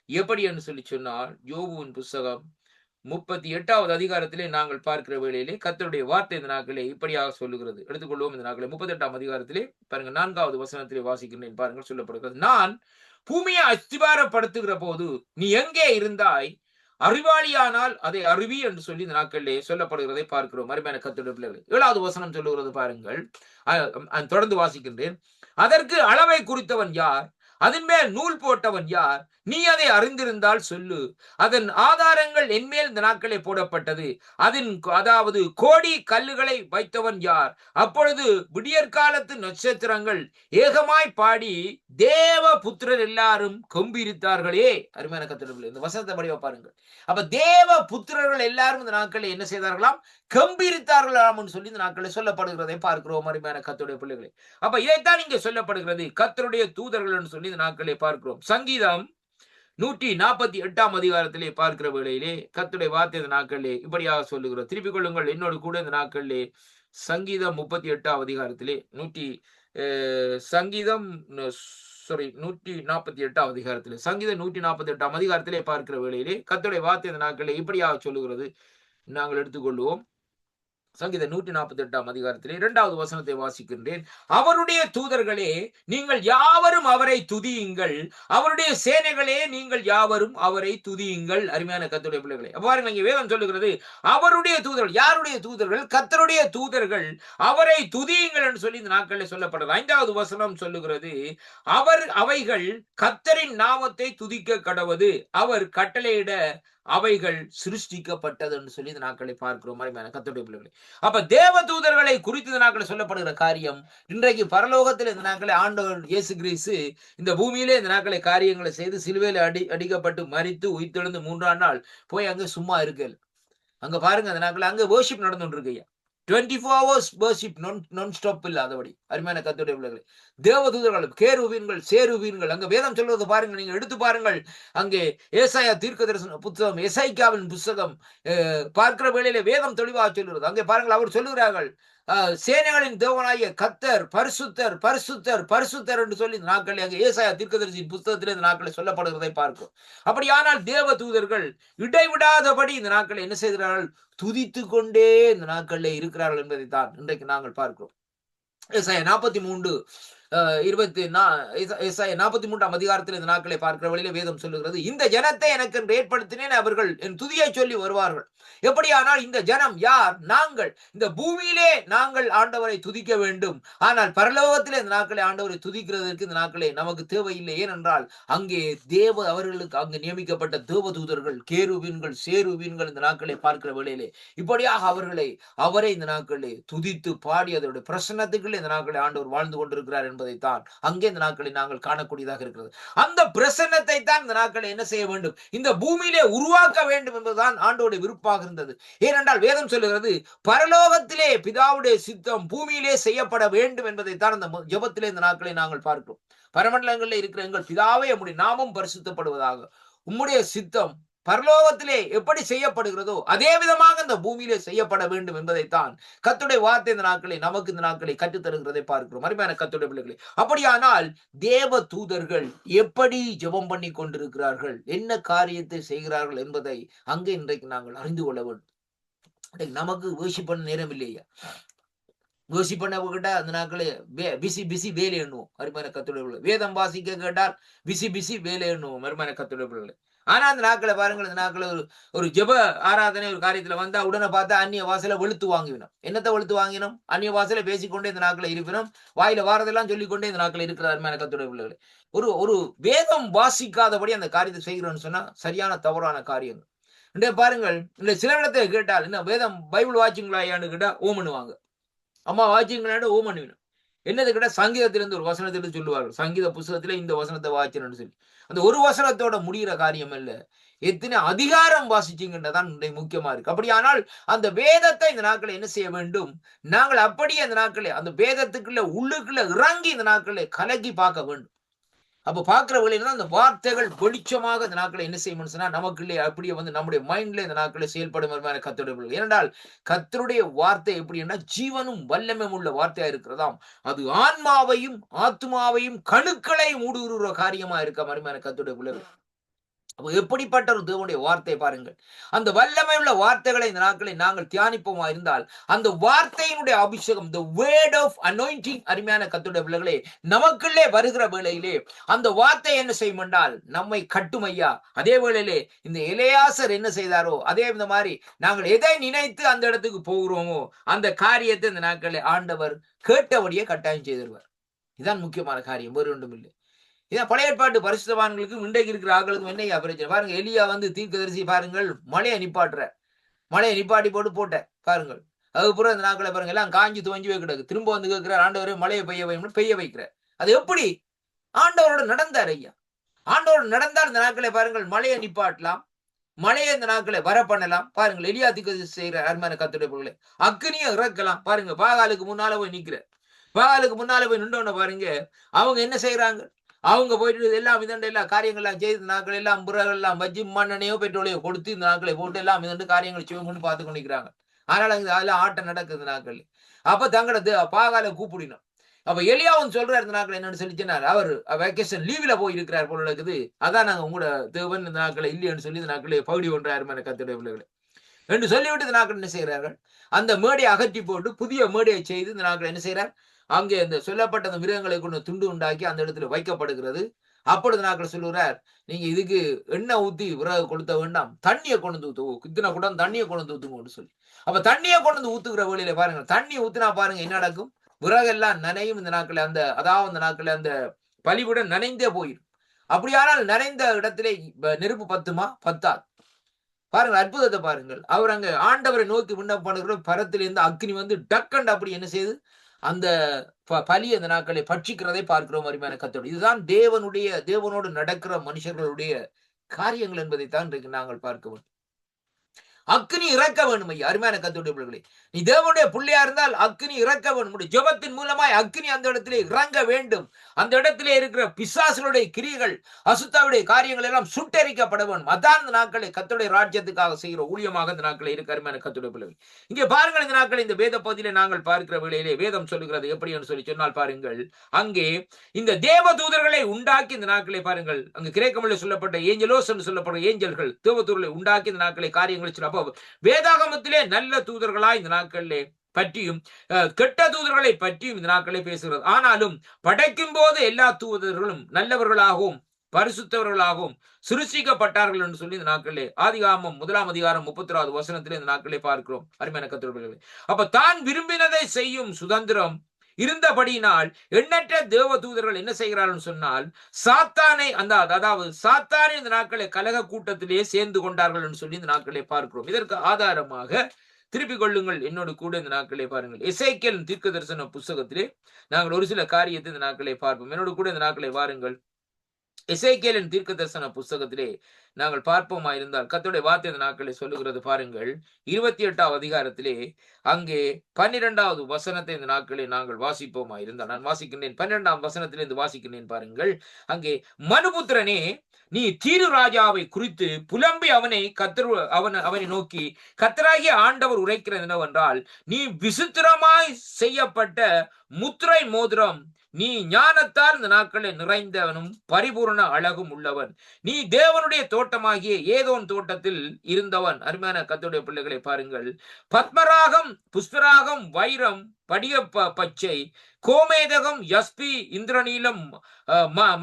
எப்படி என்று சொல்லி சொன்னால், யோபுவின் புஸ்தகம் 38வது அதிகாரத்திலே நாங்கள் பார்க்கிற வேளையிலே கர்த்தருடைய வார்த்தை இந்த நாட்களே இப்படியாக சொல்லுகிறது. எடுத்துக்கொள்வோம். இந்த நாட்களே 38ஆம் அதிகாரத்திலே பாருங்க 4வது வசனத்திலே வாசிக்கிறேன் பாருங்கள். சொல்லப்படுகிறது, நான் பூமியை அஸ்திபாரப்படுத்துகிற போது நீ எங்கே இருந்தாய்? அறிவாளியானால் அதை அறிவி என்று சொல்லி இந்த நாட்களிலே சொல்லப்படுகிறதை பார்க்கிறோம். அருமையான கர்த்தருடைய பிள்ளைகளே, 7வது வசனம் சொல்லுகிறது பாருங்கள். தொடர்ந்து வாசிக்கின்றேன். அதற்கு அளவை குறித்தவன் யார்? அதன் மேல் நூல் போட்டவன் யார்? நீ அதை அறிந்திருந்தால் சொல்லு. அதன் ஆதாரங்கள் என்மேல் இந்த நாட்களே போடப்பட்டது. அதாவது கோடி கல்லுகளை வைத்தவன் யார்? அப்பொழுது விடியற்காலத்து நட்சத்திரங்கள் ஏகமாய் பாடி தேவ புத்திரர் எல்லாரும் கம்பீரித்தார்களே. அருமையான கர்த்தருடைய இந்த வசனத்தை படிவா பாருங்கள். அப்ப தேவ புத்திரர்கள் எல்லாரும் இந்த நாட்களில் என்ன செய்தார்களாம்? கம்பீரித்தார்களாம் சொல்லி இந்த நாட்களில் சொல்லப்படுகிறதை பார்க்கிறோம். அருமையான கர்த்தருடைய பிள்ளைகளை, அப்ப இதைத்தான் இங்கே சொல்லப்படுகிறது, கர்த்தருடைய தூதர்கள் என்று சொல்லி இந்த நாட்களை பார்க்கிறோம். சங்கீதம் 148ஆம் அதிகாரத்திலே பார்க்கிற வேளையிலே கர்த்தருடைய வார்த்தை இந்த நாட்களிலே இப்படியாக சொல்லுகிறோம். திருப்பிக் கொள்ளுங்கள் என்னோடு கூட இந்த நாட்களிலே. சங்கீதம் 38ஆம் அதிகாரத்திலே 148ஆம் அதிகாரத்திலே சங்கீதம் 148ஆம் அதிகாரத்திலே பார்க்கிற வேளையிலே கர்த்தருடைய வார்த்தை இந்த நாட்களிலே இப்படியாக சொல்லுகிறது. நாங்கள் எடுத்துக்கொள்வோம். சங்கீதம் 148ஆம் அதிகாரத்திலே 2வது வசனத்தை வாசிக்கின்றேன். அவருடைய தூதர்களே நீங்கள் யாவரும் அவரை துதியுங்கள், அவருடைய சேனைகளே நீங்கள் யாவரும் அவரை துதியுங்கள். அருமையான கர்த்தருடைய பிள்ளைகளே, பாருங்க இங்கே வேதம் சொல்லுகிறது, அவருடைய தூதர்கள். யாருடைய தூதர்கள்? கர்த்தருடைய தூதர்கள் அவரை துதியுங்கள் என்று சொல்லி இந்த நாட்களில் சொல்லப்படுறது. 5வது வசனம் சொல்லுகிறது, அவைகள் கர்த்தரின் நாமத்தை துதிக்க கடவது, அவர் கட்டளையிட அவைகள் சிருஷ்டிக்கப்பட்டது என்று சொல்லி இந்த நாட்களை பார்க்கிறோம். கர்த்தருடைய பிள்ளைகளே, அப்ப தேவ தூதர்களை குறித்து இந்த நாட்களில் சொல்லப்படுகிற காரியம், இன்றைக்கு பரலோகத்தில் இந்த நாட்களை ஆண்டவர் இயேசு கிறிஸ்து இந்த பூமியிலே இந்த நாட்களை காரியங்களை செய்து சிலுவையில் அடிக்கப்பட்டு மரித்து உயிர்த்தெழுந்து 3ஆம் நாள் போய் அங்க சும்மா இருக்கல. அங்க பாருங்க அந்த நாட்கள் அங்க வர்ஷிப் நடந்துட்டு இருக்கு. 24 hours worship non stop இல்லாதபடி. அருமையான கர்த்தருடைய பிள்ளைகளே, தேவதூதர்கள், கேருபீன்கள், சேருபீன்கள், அங்க வேதம் சொல்வது பாருங்க, நீங்க எடுத்து பாருங்கள். அங்கே ஏசாயா தீர்க்கதரிசன புத்தகம், எசைக்காவின் புத்தகம் பார்க்கிற வேளையிலே வேதம் தெளிவாக சொல்லுகிறது. அங்கே பாருங்கள், அவர் சொல்லுகிறார்கள், சேனைகளின் தேவனாகிய கர்த்தர் பரிசுத்தர் பரிசுத்தர் பரிசுத்தர் என்று சொல்லி இந்த நாட்களில் அங்கே ஏசாயா தீர்க்கதரிசியின் புத்தகத்திலே இந்த நாட்களில் சொல்லப்படுகிறதை பார்க்கிறோம். அப்படியானால் தேவ தூதர்கள் இடைவிடாதபடி இந்த நாட்களை என்ன செய்கிறார்கள்? துதித்து கொண்டே இந்த நாட்களில் இருக்கிறார்கள் என்பதை தான் இன்றைக்கு நாங்கள் பார்க்கிறோம். ஏசாயா 43ஆம் அதிகாரத்தில் இந்த நாட்களை பார்க்கிற வழியில வேதம் சொல்லுகிறது, இந்த ஜனத்தை எனக்கு ஏற்படுத்தினேன், அவர்கள் என் துதியை சொல்லி வருவார்கள். எப்படியானால் இந்த ஜனம் யார்? நாங்கள். இந்த பூமியிலே நாங்கள் ஆண்டவரை துதிக்க வேண்டும். ஆனால் பரலோகத்திலே இந்த நாட்களை ஆண்டவரை துதிக்கிறதற்கு இந்த நாட்களே நமக்கு தேவையில்லை. ஏனென்றால் அங்கே அவர்களுக்கு அங்கு நியமிக்கப்பட்ட தேவ தூதர்கள், கேருபீன்கள், சேருபீன்கள் இந்த நாட்களை பார்க்கிற வேளையிலே இப்படியாக அவரை இந்த நாட்களே துதித்து பாடி அதோட பிரசன்னத்துக்குள்ளே இந்த நாட்களை ஆண்டவர் வாழ்ந்து கொண்டிருக்கிறார் என்பதைத்தான் அங்கே இந்த நாட்களை நாங்கள் காணக்கூடியதாக இருக்கிறது. அந்த பிரசன்னத்தை தான் இந்த நாட்களை என்ன செய்ய வேண்டும்? இந்த பூமியிலே உருவாக்க வேண்டும் என்பதுதான் ஆண்டவருடைய விருப்பமாக இருந்தது. ஏனென்றால் வேதம் சொல்லுகிறது, பரலோகத்திலே பிதாவுடைய சித்தம் பூமியிலே செய்யப்பட வேண்டும் என்பதைத்தான் அந்த ஜெபத்திலே இந்த நாட்களை நாங்கள் பார்க்கிறோம். பரமண்டலங்களில் இருக்கிற எங்கள் பிதாவே, உம்முடைய நாமம் பரிசுத்தப்படுவதாக, உம்முடைய சித்தம் பரலோகத்திலே எப்படி செய்யப்படுகிறதோ அதே விதமாக இந்த பூமியிலே செய்யப்பட வேண்டும் என்பதைத்தான் கர்த்தருடைய வார்த்தை இந்த நாட்களை நமக்கு இந்த நாட்களை கற்றுத்தருகிறதை பார்க்கிறோம். அருமையான கர்த்தருடைய பிள்ளைகளே, அப்படியானால் தேவ தூதர்கள் எப்படி ஜெபம் பண்ணி கொண்டிருக்கிறார்கள், என்ன காரியத்தை செய்கிறார்கள் என்பதை அங்கே இன்றைக்கு நாங்கள் அறிந்து கொள்ள வேண்டும். நமக்கு வர்ஷிப் பண்ண நேரம் இல்லையா? வர்ஷிப் பண்ண கேட்டா அந்த நாட்களே பிசி வேலை எண்ணுவோம். அருமையான கர்த்தருடைய பிள்ளைகளே, வேதம் வாசிக்க கேட்டால் பிசி வேலை எண்ணுவோம். அருமையான கர்த்தருடைய பிள்ளைகளே, ஆனா அந்த நாட்களை பாருங்கள், இந்த நாட்களை ஒரு ஜெப ஆராதனை ஒரு காரியத்துல வந்தா உடனே பார்த்தா அந்நிய வாசல வெளுத்து வாங்கினோம். என்னத்தை வெளுத்து வாங்கினோம்? அந்நிய வாசல பேசிக்கொண்டே இந்த நாட்களை இருப்பினோம், வாயில வாரதெல்லாம் சொல்லிக்கொண்டே இந்த நாட்களை இருக்கிற அருமையான கர்த்தருடைய பிள்ளைகளே, ஒரு வேதம் வாசிக்காதபடி அந்த காரியத்தை செய்கிறோம்னு சொன்னா சரியான தவறான காரியங்கள். இன்றைய பாருங்கள், இந்த சில இடத்துல கேட்டால் என்ன வேதம் பைபிள் வாட்சிங்களா ஐயான்னு கேட்டா ஓமனுவாங்க. அம்மா வாட்சிங்களா ஓமனுவினும். என்னது கேட்டா சங்கீதத்திலிருந்து ஒரு வசனத்திலிருந்து சொல்லுவார்கள், சங்கீத புஸ்தகத்திலே இந்த வசனத்தை வாய்ச்சணும்னு சொல்லி. அந்த ஒரு வசனத்தோட முடிகிற காரியம் இல்ல. எத்தனை அதிகாரம் வாசிச்சீங்கன்றதான் முக்கியமா இருக்கு. அப்படியானால் அந்த வேதத்தை இந்த நாட்களை என்ன செய்ய வேண்டும்? நாங்கள் அப்படியே அந்த நாட்களை அந்த வேதத்துக்குள்ள உள்ளுக்குள்ள இறங்கி இந்த நாட்களை கலக்கி பார்க்க வேண்டும். அப்ப பார்க்கிற வழியில அந்த வார்த்தைகள் வெளிச்சமாக இந்த நாட்களை என்ன செய்யணும்னு சொன்னா நமக்குள்ளே அப்படியே வந்து நம்முடைய மைண்ட்ல இந்த நாட்களை செயல்படும் கத்தருடைய. ஏனென்றால் கத்தருடைய வார்த்தை எப்படின்னா ஜீவனும் வல்லமையும் உள்ள வார்த்தையா இருக்கிறதாம். அது ஆன்மாவையும் ஆத்மாவையும் கணுக்களையும் ஊடுருவ காரியமா இருக்க மருமையான கத்தருடைய பிள்ளைகள். எப்படிப்பட்ட ஒரு தேவனுடைய வார்த்தை பாருங்கள். அந்த வல்லமை உள்ள வார்த்தைகளை இந்த நாட்களை நாங்கள் தியானிப்போமா இருந்தால் அந்த வார்த்தையினுடைய அபிஷேகம், the word of anointing, அருமையான கர்த்தருடைய பிள்ளைகளே, நமக்குள்ளே வருகிற வேளையிலே அந்த வார்த்தை என்ன செய்யும் என்றால் நம்மை கட்டும் ஐயா. அதே வேளையிலே இந்த எலியாசர் என்ன செய்தாரோ அதே இந்த மாதிரி நாங்கள் எதை நினைத்து அந்த இடத்துக்கு போகிறோமோ அந்த காரியத்தை இந்த நாட்களில் ஆண்டவர் கேட்டபடியே கட்டாயம் செய்திருவார். இதுதான் முக்கியமான காரியம், வேறு ஒன்றும் இல்லை. இதான் பழைய ஏற்பாட்டு பரிசுத்தவான்களுக்கும் இன்றைக்கு இருக்கிற ஆட்களுக்கும் என்னையா பிரச்சனை பாருங்க. எலியா வந்து தீர்க்கதரிசி பாருங்கள், மழையை நிப்பாட்டுற, மழையை நிப்பாட்டி போட்ட பாருங்கள். அதுக்கப்புறம் இந்த நாட்களை பாருங்க எல்லாம் காஞ்சி துவஞ்சி கிடக்கு. திரும்ப வந்து கேட்கிறார், ஆண்டவரே மழையை பெய்ய வைக்கிறார். அது எப்படி? ஆண்டவரோட நடந்தார் ஐயா. ஆண்டவரோட நடந்தால் இந்த நாட்களை பாருங்கள் மழையை நிப்பாட்டலாம், மழையை இந்த நாட்களை வர பண்ணலாம். பாருங்கள் எலியா தீர்க்கதரிசி செய்யற அருமையான கர்த்தருடைய பிள்ளைகளே, அக்னியை இறக்கலாம். பாருங்க பாகாலுக்கு முன்னால போய் நிக்கிற, பாகாலுக்கு முன்னால போய் நின்றோன்னு பாருங்க அவங்க என்ன செய்யறாங்க, அவங்க போயிட்டு எல்லாம் இதண்டு எல்லா காரியங்கள்லாம் செய்து நாட்கள் எல்லாம் புறகள் எல்லாம் வச்சு மண்ணெண்ணையோ பெட்ரோலையோ கொடுத்து இந்த நாட்களை போட்டு எல்லாம் இதண்டு காரியங்கள் செய்வோம்னு பார்த்து கொண்டிருக்கிறாங்க. ஆனால் அதெல்லாம் ஆட்டம் நடக்குது நாட்கள். அப்ப தங்களது பாகால கூப்பிடணும். அப்ப எலியாவும் சொல்றாரு இந்த நாட்கள் என்னன்னு சொல்லிச்சுனார், அவர் வெக்கேஷன் லீவ்ல போய் இருக்கிறார் போல இருக்குது. அதான் நாங்க உங்களோட தேவன் இந்த நாட்களை இல்லைன்னு சொல்லி இந்த நாட்களை பகுதி ஒன்றாயிரம் கர்த்தருடைய பிள்ளைகளை என்று சொல்லிவிட்டு இந்த நாட்கள் என்ன செய்கிறார்கள், அந்த மேடையை அகற்றி போட்டு புதிய மேடையை செய்து இந்த நாட்கள் என்ன செய்யறார், அங்கே இந்த சொல்லப்பட்ட அந்த மிருகங்களை கொண்டு துண்டு உண்டாக்கி அந்த இடத்துல வைக்கப்படுகிறது. அப்பொழுது நாட்கள் சொல்லுறார், நீங்க இதுக்கு எண்ணெய் ஊத்தி விறகு கொளுத்த வேண்டாம், தண்ணியை கொண்டு ஊத்துவோம், கித்தின கூட தண்ணியை கொண்டு ஊத்துங்கன்னு சொல்லி. அப்ப தண்ணியை கொண்டு ஊத்துக்கிற வழியில பாருங்க, தண்ணி ஊத்துனா பாருங்க என்ன நடக்கும், விறகெல்லாம் நனையும். இந்த நாட்கள் அந்த அதாவது அந்த நாட்கள் அந்த பலிபுடன் நனைந்தே போயிடும். அப்படியானால் நனைந்த இடத்திலே நெருப்பு பத்துமா? பத்தாது. பாருங்கள் அற்புதத்தை பாருங்கள். அவர் அங்க ஆண்டவரை நோக்கி விண்ணப்பம் பண்ணுகிற பரத்திலிருந்து அக்னி வந்து டக்கண்ட் அப்படி என்ன செய்யுது, அந்த பலி அந்த நாட்களை பட்சிக்கிறதை பார்க்கிறோம் அருமையான கர்த்தருடைய. இதுதான் தேவனோடு நடக்கிற மனுஷர்களுடைய காரியங்கள் என்பதைத்தான் இன்றைக்கு நாங்கள் பார்க்க வேண்டும். அக்னி இறக்க வேண்டும் ஐயா அருமையான கர்த்தருடைய பிள்ளைகளே. நீ தேவனுடைய பிள்ளையா இருந்தால் அக்னி இறக்க வேண்டும். ஜெபத்தின் மூலமாய் அக்னி அந்த இடத்திலே இறங்க வேண்டும். அந்த இடத்திலே இருக்கிற பிசாசுகளுடைய கிரியைகள், அசுத்தாவுடைய காரியங்கள் எல்லாம் சுட்டரிக்கப்பட வேண்டும். அதான் இந்த நாட்களை கர்த்தருடைய ராஜ்யத்துக்காக செய்கிற ஊழியமாக இந்த நாட்களை இருக்க அருமையான கர்த்தருடைய பிள்ளைகள். இங்கே பாருங்கள், இந்த நாட்களை இந்த வேத பகுதியிலே நாங்கள் பார்க்கிற வேளையிலே வேதம் சொல்லுகிறது எப்படி என்று சொல்லி சொன்னால் பாருங்கள், அங்கே இந்த தேவ தூதர்களை உண்டாக்கி இந்த நாட்களை பாருங்கள், அங்கு கிரேக்கமில் சொல்லப்பட்ட ஏஞ்சலோஸ் என்று சொல்லப்பட்ட ஏஞ்சல்கள் தேவ தூதர்களை உண்டாக்கி இந்த நாட்களை காரியங்களை சொல்ல. வேதாகமத்திலே நல்ல தூதர்களாய் இந்த நாட்களிலே பற்றியும் கெட்ட தூதர்களை பற்றியும் இந்த நாட்களை பேசுகிறது. ஆனாலும் படைக்கும் போது எல்லா தூதர்களும் நல்லவர்களாகவும் பரிசுத்தவர்களாகவும் சிருஷ்டிக்கப்பட்டார்கள் என்று சொல்லி இந்த நாட்களிலே ஆதிகாமம் 1 அதிகாரம் 36 வசனத்திலே இந்த நாட்களை பார்க்கிறோம் அருமையான கர்த்தர்களே. அப்ப தான் விரும்பினதை செய்யும் சுதந்திரம் இருந்தபடியினால் எண்ணற்ற தேவ தூதர்கள் என்ன செய்கிறார்கள் சொன்னால் சாத்தானை அதாவது சாத்தானை இந்த நாட்களை கலக கூட்டத்திலே சேர்ந்து கொண்டார்கள் என்று சொல்லி இந்த நாட்களை பார்க்கிறோம். இதற்கு ஆதாரமாக திருப்பிக் கொள்ளுங்கள் என்னோடு கூட இந்த நாட்களை பாருங்கள். எசேக்கியேல் தீர்க்க தரிசன புஸ்தகத்திலே நாங்கள் ஒரு சில காரியத்தை இந்த நாட்களை பார்ப்போம். என்னோடு கூட இந்த நாட்களை வாருங்கள். எசேக்கியேலின் தீர்க்க தரிசன புஸ்தகத்திலே நாங்கள் பார்ப்போமா இருந்தால் கர்த்தருடைய வார்த்தை இந்த நாட்களை சொல்லுகிறது பாருங்கள். 28வது அதிகாரத்திலே அங்கே 12வது வசனத்தை இந்த நாட்களை நாங்கள் வாசிப்போமா இருந்தால் நான் வாசிக்கின்றேன். 12ஆம் வசனத்திலிருந்து வாசிக்கின்றேன் பாருங்கள். அங்கே மனுபுத்திரனே, நீ தீரு ராஜாவை குறித்து புலம்பி அவனை நோக்கி கர்த்தராகிய ஆண்டவர் உரைக்கிறது என்னவென்றால், நீ விசித்திரமாய் செய்யப்பட்ட முத்திரை மோதிரம், நீ ஞானத்தால் இந்த நாட்களை நிறைந்தவனும் பரிபூர்ண அழகும் உள்ளவன், நீ தேவனுடைய தோட்டமாகிய ஏதோன் தோட்டத்தில் இருந்தவன். அருமையான கர்த்தருடைய பிள்ளைகளை பாருங்கள். பத்மராகம், புஷ்பராகம், வைரம், படிக பச்சை, கோமேதகம், யஸ்பி, இந்திரநீலம்,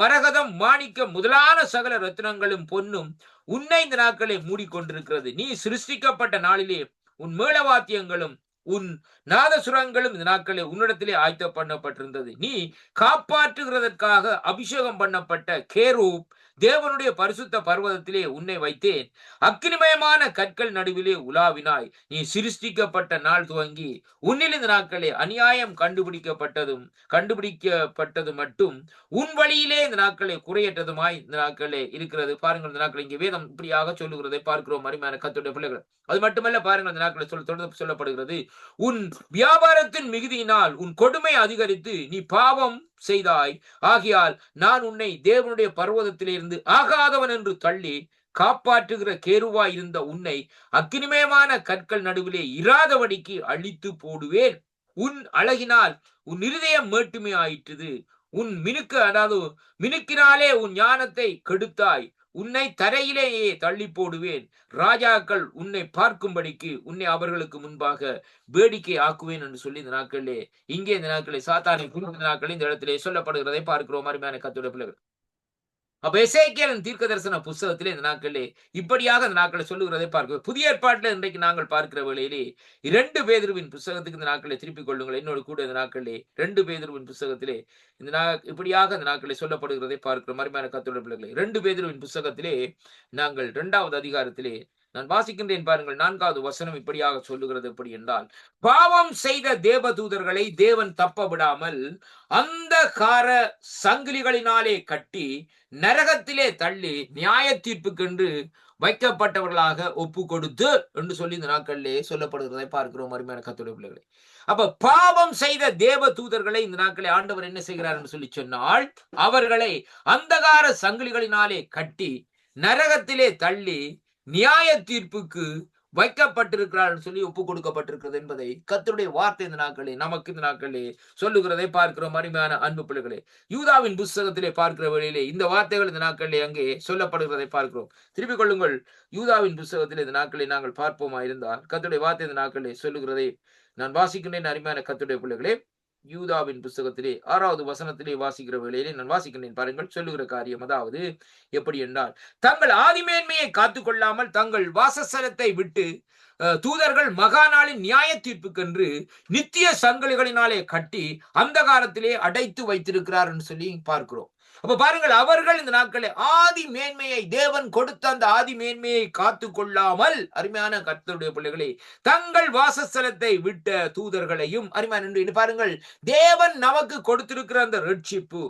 மரகதம், மாணிக்கம் முதலான சகல ரத்தினங்களும் பொன்னும் உன்னை இந்த நாட்களை மூடிக்கொண்டிருக்கிறது. நீ சிருஷ்டிக்கப்பட்ட நாளிலே உன் மேளவாத்தியங்களும் உன் நாதசுரங்களும் இந்த நாட்களே உன்னிடத்திலே ஆயத்த பண்ணப்பட்டிருந்தது. நீ காப்பாற்றுகிறதற்காக அபிஷேகம் பண்ணப்பட்ட கேரூப் தேவனுடைய பரிசுத்த பர்வதத்திலே உன்னை வைத்தேன். அக்கினிமயமான கற்கள் நடுவிலே உலாவினாய். நீ சிருஷ்டிக்கப்பட்ட நாள் துவங்கி உன்னில் இந்த நாட்களே அநியாயம் கண்டுபிடிக்கப்பட்டது மட்டும் உன் வழியிலே இந்த நாட்களே குறையற்றதுமாய் இந்த நாட்களே இருக்கிறது. பாருங்கள், இந்த நாட்கள் இங்கே வேதம் இப்படியாக சொல்லுகிறதை பார்க்கிறோம் அருமையான கர்த்தருடைய பிள்ளைகள். அது மட்டுமல்ல, பாருங்கள், இந்த நாட்களை தொடர்ந்து சொல்லப்படுகிறது. உன் வியாபாரத்தின் மிகுதியினால் உன் கொடுமை அதிகரித்து நீ பாவம் செய்தாய். ஆகையால் நான் உன்னை தேவனுடைய பர்வதத்திலிருந்து ஆகாதவன் என்று தள்ளி காப்பாற்றுகிற கேருவாய் இருந்த உன்னை அக்கினிமயமான கற்கள் நடுவிலே இராதபடிக்கு அழித்து போடுவேன். உன் அழகினால் உன் இருதயம் மேட்டுமை ஆயிற்று. உன் மினுக்கினாலே உன் ஞானத்தை கெடுத்தாய். உன்னை தரையிலேயே தள்ளி போடுவேன். ராஜாக்கள் உன்னை பார்க்கும்படிக்கு உன்னை அவர்களுக்கு முன்பாக வேடிக்கை ஆக்குவேன் என்று சொல்லி இந்த நாட்களிலே இங்கே இந்த நாட்களை சாத்தானை குறித்த நாட்களில் இந்த இடத்திலே சொல்லப்படுகிறதை பார்க்கிறோம் அருமையான கர்த்தருடைய பிள்ளைகள். அப்ப எசேக்கியேலின் தீர்க்க தரிசன புஸ்தகத்திலே இந்த நாட்களிலே இப்படியாக இந்த நாட்களை சொல்லுகிறதை பார்க்கிறோம். புதிய ஏற்பாட்டில் இன்றைக்கு நாங்கள் பார்க்கிற வேளையிலே 2 பேதுருவின் புஸ்தகத்துக்கு இந்த நாட்களை திருப்பிக் கொள்ளுங்கள். என்னோடு கூட இந்த நாட்களிலே 2 பேதுருவின் புஸ்தகத்திலே இப்படியாக இந்த நாட்களை சொல்லப்படுகிறதை பார்க்கிறோம் அருமையான கர்த்தருடைய பிள்ளைகளே. 2 பேதுருவின் புஸ்தகத்திலே நாங்கள் 2வது அதிகாரத்திலே நான் வாசிக்கின்றேன். பாருங்கள், 4வது வசனம் இப்படியாக சொல்லுகிறது. எப்படி என்றால், பாவம் செய்த தேவதூதர்களை தேவன் தப்ப விடாமல் அந்தகார சங்கிலிகளினாலே கட்டி நரகத்திலே தள்ளி நியாய தீர்ப்புக்கென்று வைக்கப்பட்டவர்களாக ஒப்பு கொடுத்து என்று சொல்லி இந்த நாட்களிலே சொல்லப்படுகிறதை பார்க்கிறோம் அருமையான கர்த்தருடைய பிள்ளைகளே. அப்ப பாவம் செய்த தேவ தூதர்களை இந்த நாட்களை ஆண்டவர் என்ன செய்கிறார் என்று சொல்லி சொன்னால், அவர்களை அந்தகார சங்கிலிகளினாலே கட்டி நரகத்திலே தள்ளி நியாய தீர்ப்புக்கு வைக்கப்பட்டிருக்கிறார் சொல்லி ஒப்பு கொடுக்கப்பட்டிருக்கிறது என்பதை கர்த்தருடைய வார்த்தை இந்த நாட்களே நமக்கு இந்த நாட்களே சொல்லுகிறதை பார்க்கிறோம் அருமையான அன்பு பிள்ளைகளே. யூதாவின் புஸ்தகத்திலே பார்க்கிற வழியிலே இந்த வார்த்தைகள் இந்த நாட்களிலே அங்கே சொல்லப்படுகிறதை பார்க்கிறோம். திருப்பிக் கொள்ளுங்கள், யூதாவின் புஸ்தகத்திலே இந்த நாட்களை நாங்கள் பார்ப்போமா இருந்தால் கர்த்தருடைய வார்த்தை இந்த நாட்களே சொல்லுகிறதை நான் வாசிக்கின்றேன் அருமையான கர்த்தருடைய பிள்ளைகளே. யூதாவின் புஸ்தகத்திலே 6வது வசனத்திலே வாசிக்கிற வேளையிலே நான் வாசிக்கின்றேன். பாருங்கள், சொல்லுகிற காரியம் அதாவது எப்படி என்றால், தங்கள் ஆதிமேன்மையை காத்துக்கொள்ளாமல் தங்கள் வாசஸ்தலத்தை விட்டு தூதர்கள் மகா நாளின் நியாய தீர்ப்புக்கென்று நித்திய சங்கிலிகளினாலே கட்டி அந்தகாரத்திலே அடைத்து வைத்திருக்கிறார் என்று சொல்லி பார்க்கிறோம். அப்ப பாருங்கள், அவர்கள் இந்த நாட்களே ஆதி மேன்மையை தேவன் கொடுத்த அந்த ஆதி மேன்மையை காத்து கொள்ளாமல் அருமையான கர்த்தருடைய பிள்ளைகளே தங்கள் வாசஸ்தலத்தை விட்ட தூதர்களையும் அருமையான பாருங்கள், தேவன் நமக்கு கொடுத்திருக்கிற அந்த ரட்சிப்பு,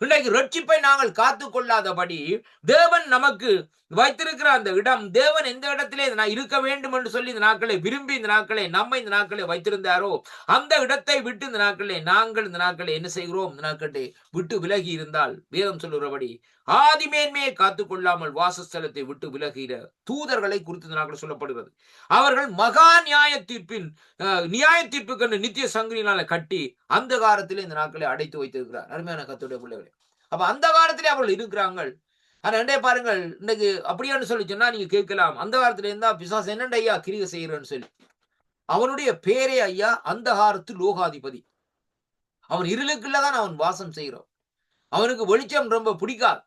இன்றைக்கு ரட்சிப்பை நாங்கள் காத்து கொள்ளாதபடி தேவன் நமக்கு வைத்திருக்கிற அந்த இடம், தேவன் எந்த இடத்திலே நான் இருக்க வேண்டும் என்று சொல்லி இந்த நாட்களை விரும்பி இந்த நாட்களை நம்மை இந்த நாட்களை வைத்திருந்தாரோ அந்த இடத்தை விட்டு இந்த நாட்களை நாங்கள் இந்த நாட்களை என்ன செய்கிறோம், இந்த நாட்களை விட்டு விலகி இருந்தால் வேதம் சொல்லுகிறபடி ஆதிமேன்மையை காத்து கொள்ளாமல் வாசஸ்தலத்தை விட்டு விலகிற தூதர்களை குறித்து இந்த நாட்கள் சொல்லப்படுகிறது. அவர்கள் மகா நியாய தீர்ப்புக்கு நித்திய சங்கிலினால கட்டி அந்த காலத்திலே இந்த நாட்களை அடைத்து வைத்திருக்கிறார் அருமையான கர்த்தருடைய பிள்ளைகளே. அப்ப அந்த காலத்திலே அவர்கள் இருக்கிறாங்க. ஆனா ரெண்டே பாருங்கள், இன்னைக்கு அப்படியான்னு சொல்லி சொன்னா நீங்க கேட்கலாம், அந்த காலத்துல இருந்தா பிசாசு என்னண்ட ஐயா கிரியை செய்யறன்னு சொல்லி. அவனுடைய பேரே ஐயா அந்தகாரத்து லோகாதிபதி. அவன் இருளுக்குள்ளதான் அவன் வாசம் செய்யறான். அவனுக்கு வெளிச்சம் ரொம்ப பிடிக்காது